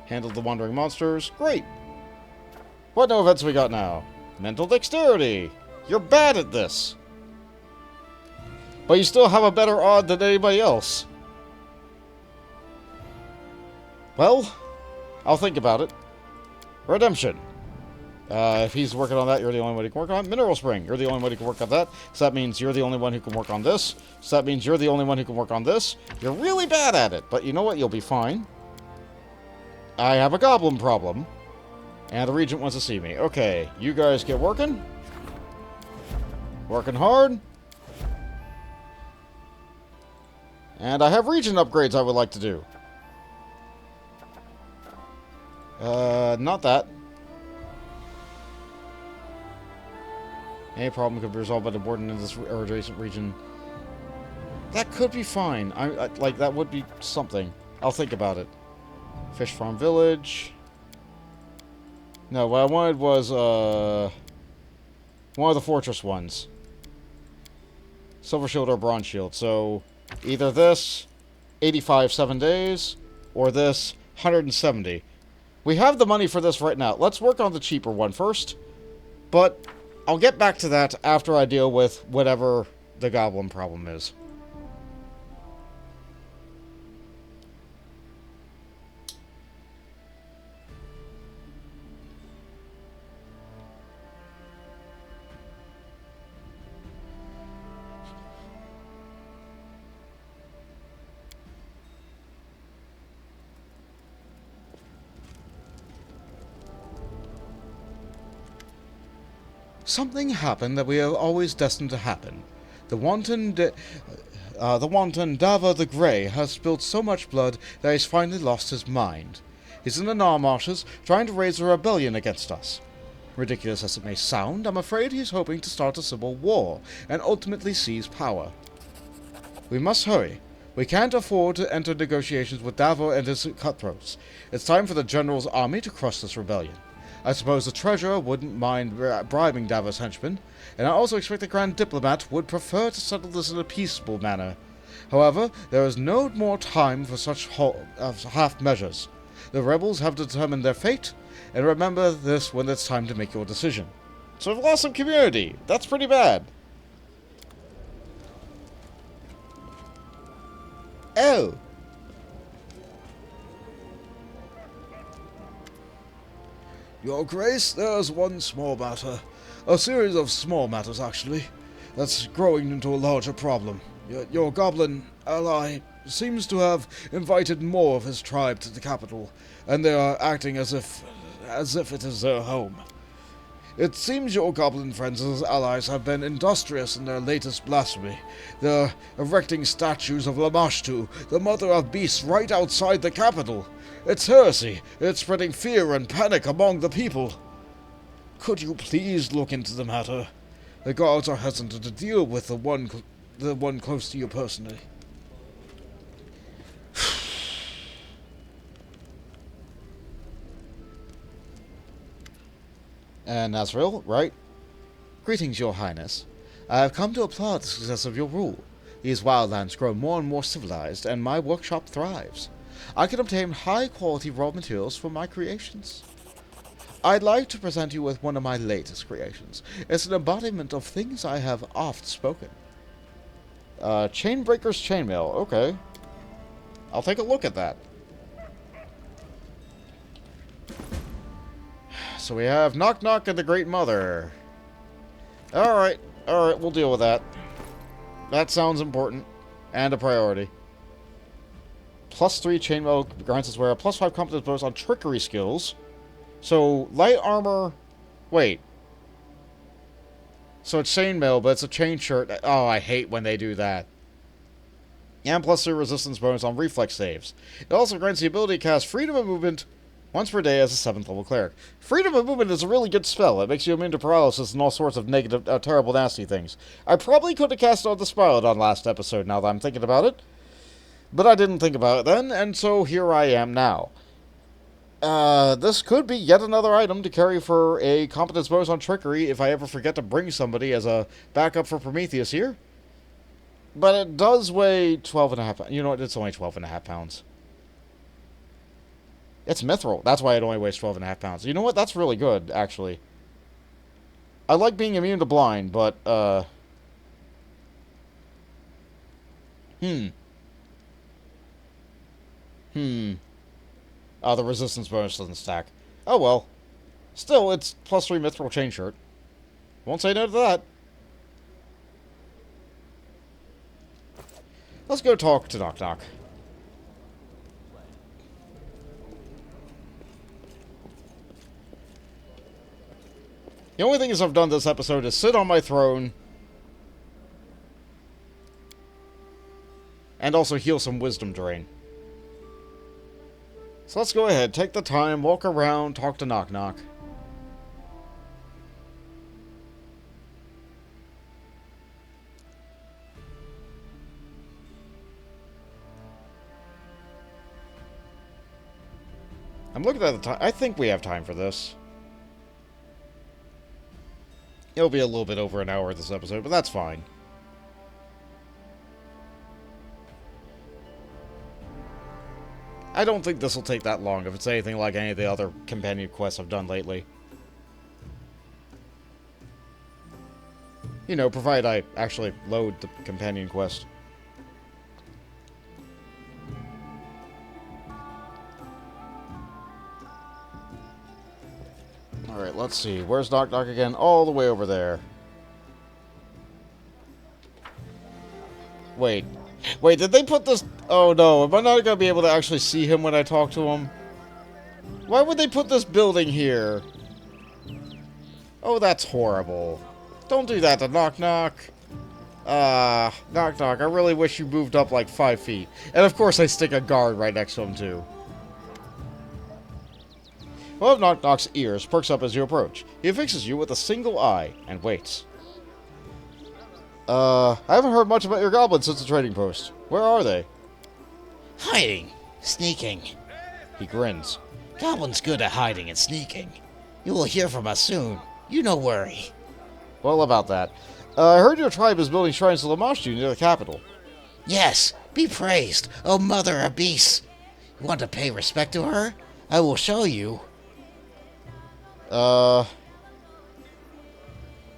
Handled the Wandering Monsters. Great. What new events we got now? Mental Dexterity. You're bad at this. But you still have a better odd than anybody else. Well, I'll think about it. Redemption. If he's working on that, you're the only one who can work on it. Mineral Spring, you're the only one who can work on that. So that means you're the only one who can work on this. So that means you're the only one who can work on this. You're really bad at it, but you know what? You'll be fine. I have a goblin problem. And the Regent wants to see me. Okay, you guys get working. Working hard. And I have Regent upgrades I would like to do. Not that. Any problem could be resolved by the warden in this or adjacent region. That could be fine. I like, that would be something. I'll think about it. Fish Farm Village. No, what I wanted was, one of the fortress ones. Silver Shield or Bronze Shield. So, either this, 85 7 days, or this, 170. We have the money for this right now. Let's work on the cheaper one first. But I'll get back to that after I deal with whatever the goblin problem is. Something happened that we are always destined to happen. The wanton Dava the Grey has spilled so much blood that he's finally lost his mind. He's in the Nar Marshes, trying to raise a rebellion against us. Ridiculous as it may sound, I'm afraid he's hoping to start a civil war, and ultimately seize power. We must hurry. We can't afford to enter negotiations with Davo and his cutthroats. It's time for the General's army to crush this rebellion. I suppose the Treasurer wouldn't mind bribing Davo's henchmen, and I also expect the Grand Diplomat would prefer to settle this in a peaceable manner. However, there is no more time for such half measures. The rebels have determined their fate, and remember this when it's time to make your decision. So we've lost some community. That's pretty bad. Oh. Your Grace, there's one small matter. A series of small matters, actually. That's growing into a larger problem. Your goblin ally seems to have invited more of his tribe to the capital, and they are acting as if it is their home. It seems your goblin friends and his allies have been industrious in their latest blasphemy. They're erecting statues of Lamashtu, the mother of beasts, right outside the capital. It's heresy. It's spreading fear and panic among the people. Could you please look into the matter? The guards are hesitant to deal with the one close to you personally. Nazriel, right? Greetings, Your Highness. I have come to applaud the success of your rule. These wildlands grow more and more civilized, and my workshop thrives. I can obtain high-quality raw materials for my creations. I'd like to present you with one of my latest creations. It's an embodiment of things I have oft spoken. Chainbreaker's chainmail. Okay. I'll take a look at that. So we have Nok-Nok and the Great Mother. Alright, we'll deal with that. That sounds important. And a priority. +3 chainmail grants us wearer +5 competence bonus on trickery skills. So, light armor... Wait. So it's chainmail, but it's a chain shirt. Oh, I hate when they do that. And +3 resistance bonus on reflex saves. It also grants the ability to cast Freedom of Movement once per day as a 7th level cleric. Freedom of Movement is a really good spell. It makes you immune to paralysis and all sorts of negative, terrible, nasty things. I probably could have cast on the Spiralodon last episode, now that I'm thinking about it. But I didn't think about it then, and so here I am now. This could be yet another item to carry for a competence bonus on trickery if I ever forget to bring somebody as a backup for Prometheus here. But it does weigh 12.5 pounds. You know what? It's only 12.5 pounds. It's mithril. That's why it only weighs 12.5 pounds. You know what? That's really good, actually. I like being immune to blind, but, Oh, the resistance bonus doesn't stack. Oh, well. Still, it's +3 mithril chain shirt. Won't say no to that. Let's go talk to Nok-Nok. The only thing I've done this episode is sit on my throne and also heal some wisdom drain. So let's go ahead, take the time, walk around, talk to Nok-Nok. I'm looking at the time. I think we have time for this. It'll be a little bit over an hour this episode, but that's fine. I don't think this will take that long if it's anything like any of the other companion quests I've done lately. You know, provided I actually load the companion quest. Alright, let's see. Where's Nok-Nok again? All the way over there. Wait. Wait, did they put this... Oh no, am I not going to be able to actually see him when I talk to him? Why would they put this building here? Oh, that's horrible. Don't do that to Nok-Nok. Nok-Nok, I really wish you moved up like 5 feet. And of course I stick a guard right next to him too. One of Nok-Nok's ears perks up as you approach. He fixes you with a single eye and waits. I haven't heard much about your goblins since the trading post. Where are they? Hiding. Sneaking. He grins. Goblins good at hiding and sneaking. You will hear from us soon. You no worry. Well, about that. I heard your tribe is building shrines to Lamashtu near the capital. Yes, be praised, O Mother Abyss. You want to pay respect to her? I will show you. You're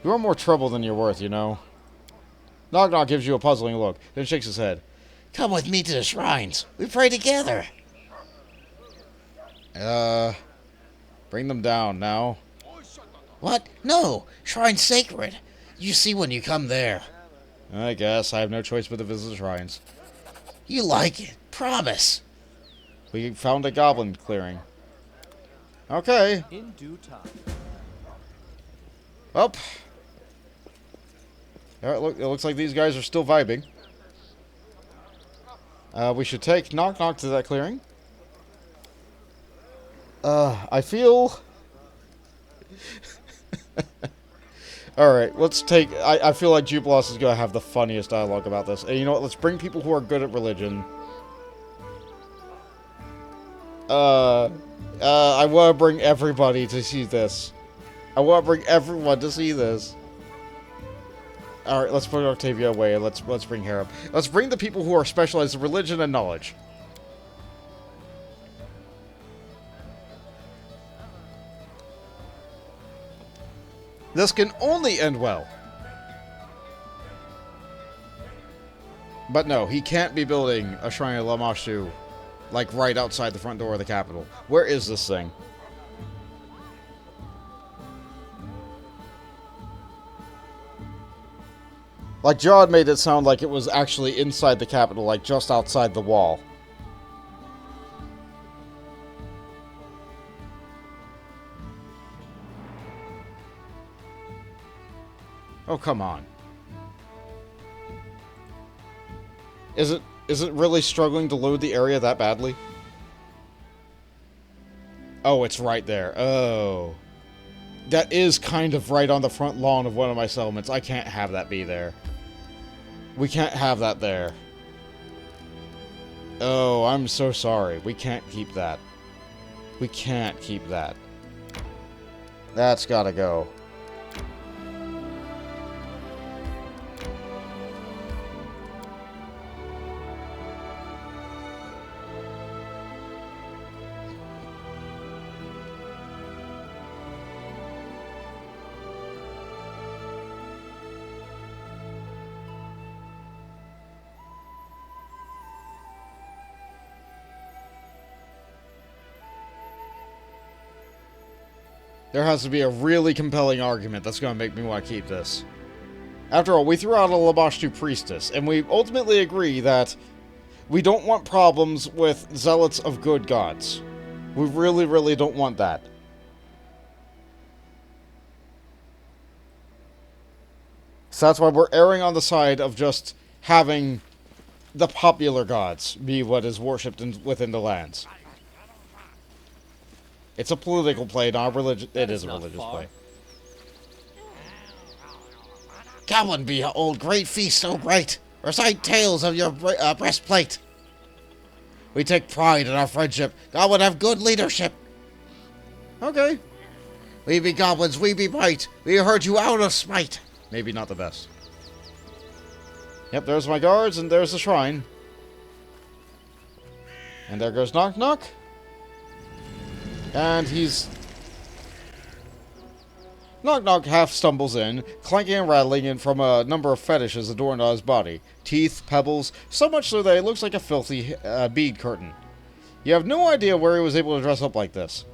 more trouble than you're worth, you know. Nok-Nok gives you a puzzling look, then shakes his head. Come with me to the shrines. We pray together. Bring them down now. What? No, shrine's sacred. You see when you come there. I guess I have no choice but to visit the shrines. You like it. Promise. We found a goblin clearing. Okay. In due time. Well. Alright, look, it looks like these guys are still vibing. We should take Nok-Nok to that clearing. I feel... Alright, let's take... I feel like Jubilos is going to have the funniest dialogue about this. And you know what? Let's bring people who are good at religion. I want to bring everybody to see this. I want to bring everyone to see this. Alright, let's put Octavia away and let's bring Harem. Let's bring the people who are specialized in religion and knowledge. This can only end well. But no, he can't be building a shrine of Lamashtu, like right outside the front door of the capital. Where is this thing? Like, Jod made it sound like it was actually inside the capital, like just outside the wall. Oh, come on. Is it really struggling to load the area that badly? Oh, it's right there. Oh. That is kind of right on the front lawn of one of my settlements. I can't have that be there. We can't have that there. Oh, I'm so sorry. We can't keep that. We can't keep that. That's gotta go. There has to be a really compelling argument that's going to make me want to keep this. After all, we threw out a Lamashtu priestess, and we ultimately agree that we don't want problems with zealots of good gods. We really, really don't want that. So that's why we're erring on the side of just having the popular gods be what is worshipped within the lands. It's a political play, not a religious. It is a religious play. Goblin behold, great feast so great. Recite tales of your breastplate. We take pride in our friendship. Goblin have good leadership. Okay. We be goblins, we be right. We heard you out of spite. Maybe not the best. Yep, there's my guards, and there's the shrine. And there goes Nok-Nok. And he's... Nok-Nok half stumbles in, clanking and rattling in from a number of fetishes adorned on his body. Teeth, pebbles, so much so that it looks like a filthy bead curtain. You have no idea where he was able to dress up like this.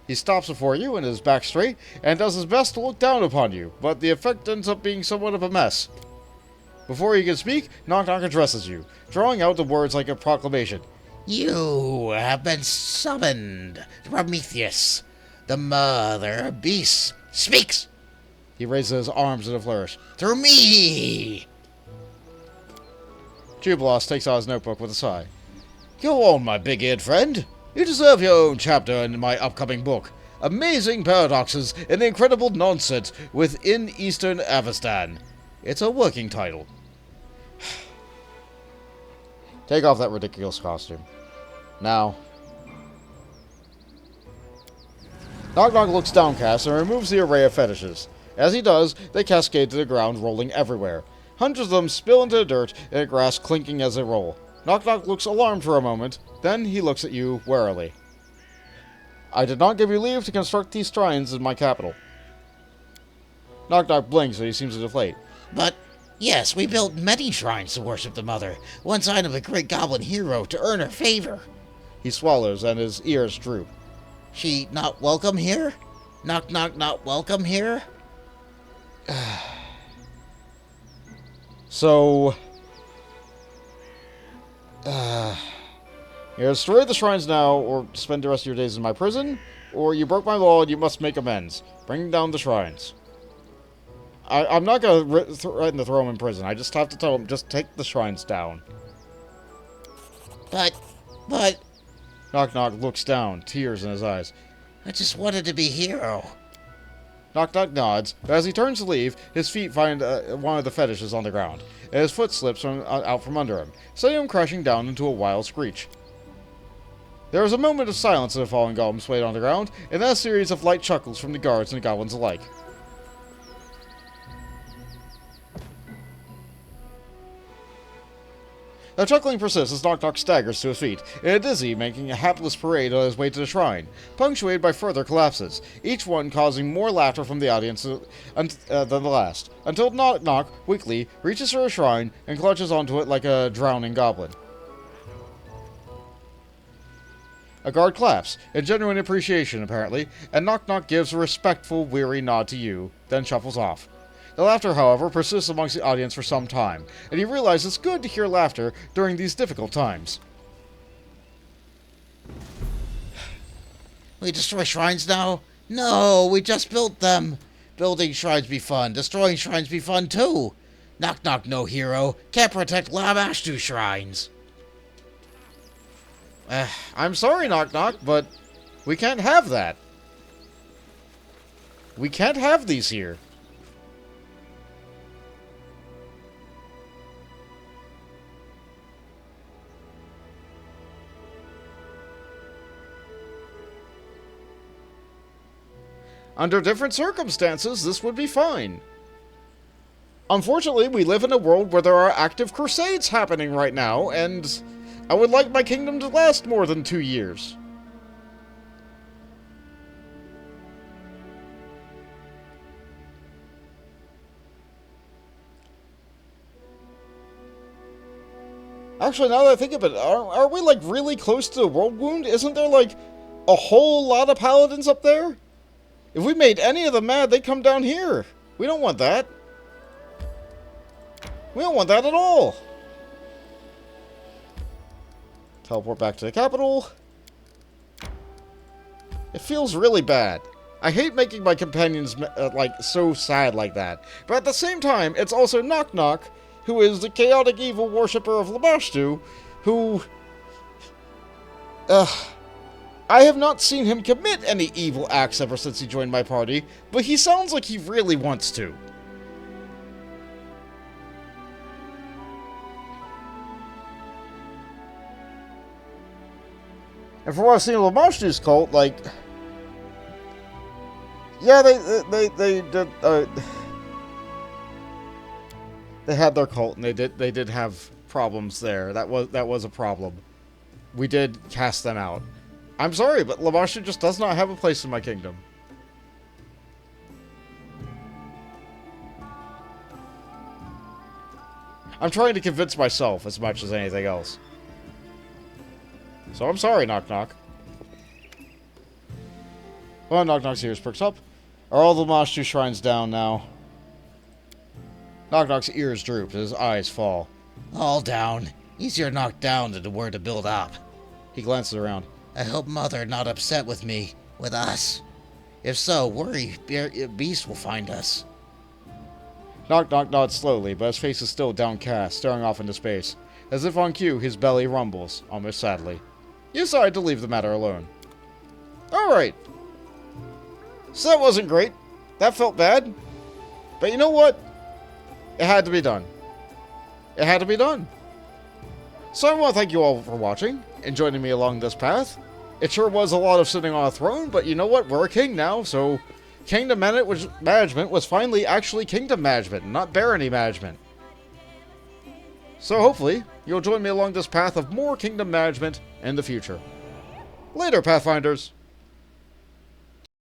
He stops before you and is back straight, and does his best to look down upon you, but the effect ends up being somewhat of a mess. Before you can speak, Nok-Nok addresses you, drawing out the words like a proclamation. You have been summoned. Prometheus, the Mother Beast, speaks. He raises his arms in a flourish. Through me! Jubilos takes out his notebook with a sigh. Go on, my big-eared friend. You deserve your own chapter in my upcoming book. Amazing Paradoxes and Incredible Nonsense Within Eastern Avestan. It's a working title. Take off that ridiculous costume. Now. Nok-Nok looks downcast and removes the array of fetishes. As he does, they cascade to the ground, rolling everywhere. Hundreds of them spill into the dirt and the grass clinking as they roll. Nok-Nok looks alarmed for a moment, then he looks at you warily. I did not give you leave to construct these shrines in my capital. Nok-Nok blinks and he seems to deflate. But, yes, we built many shrines to worship the Mother. One sign of a great goblin hero to earn her favor. He swallows and his ears droop. She not welcome here? Nok-Nok not welcome here? So, you destroy the shrines now, or spend the rest of your days in my prison, or you broke my law and you must make amends. Bring down the shrines. I'm not going to threaten to throw him in prison. I just have to tell him, just take the shrines down. But... Nok-Nok looks down, tears in his eyes. I just wanted to be hero. Nok-Nok nods, but as he turns to leave, his feet find one of the fetishes on the ground, and his foot slips out from under him, sending him crashing down into a wild screech. There is a moment of silence as the fallen golem swayed on the ground, and then a series of light chuckles from the guards and the goblins alike. The chuckling persists as Nok-Nok staggers to his feet, in a dizzy, making a hapless parade on his way to the shrine, punctuated by further collapses, each one causing more laughter from the audience than the last, until Nok-Nok, weakly, reaches for a shrine and clutches onto it like a drowning goblin. A guard claps, in genuine appreciation apparently, and Nok-Nok gives a respectful, weary nod to you, then shuffles off. The laughter, however, persists amongst the audience for some time, and you realize it's good to hear laughter during these difficult times. We destroy shrines now? No, we just built them. Building shrines be fun. Destroying shrines be fun too. Nok-Nok no hero. Can't protect Lamashtu shrines. I'm sorry, Nok-Nok, but we can't have that. We can't have these here. Under different circumstances, this would be fine. Unfortunately, we live in a world where there are active crusades happening right now, and I would like my kingdom to last more than 2 years. Actually, now that I think of it, are we, like, really close to the world wound? Isn't there, like, a whole lot of paladins up there? If we made any of them mad, they'd come down here. We don't want that. We don't want that at all. Teleport back to the capital. It feels really bad. I hate making my companions, like, so sad like that. But at the same time, it's also Nok-Nok, who is the chaotic evil worshipper of Lamashtu, who... I have not seen him commit any evil acts ever since he joined my party, but he sounds like he really wants to. And from what I've seen of Lamashtu's cult, like... Yeah, they did, they had their cult, and they did have problems there. That was a problem. We did cast them out. I'm sorry, but Lamashtu just does not have a place in my kingdom. I'm trying to convince myself as much as anything else. So I'm sorry, Nok-Nok. Well, Nok-Nok's ears perks up. Are all the Lamashtu shrines down now? Nok-Nok's ears droop, his eyes fall. All down. Easier knocked down than the word to build up. He glances around. I hope Mother not upset with me, with us. If so, worry, Beast will find us. Nok-Nok nods slowly, but his face is still downcast, staring off into space. As if on cue, his belly rumbles, almost sadly. You decide to leave the matter alone. Alright. So that wasn't great. That felt bad. But you know what? It had to be done. It had to be done. So I want to thank you all for watching and joining me along this path. It sure was a lot of sitting on a throne, but you know what? We're a king now, so Kingdom management was finally actually Kingdom management, not barony management. So hopefully, you'll join me along this path of more Kingdom management in the future. Later, Pathfinders!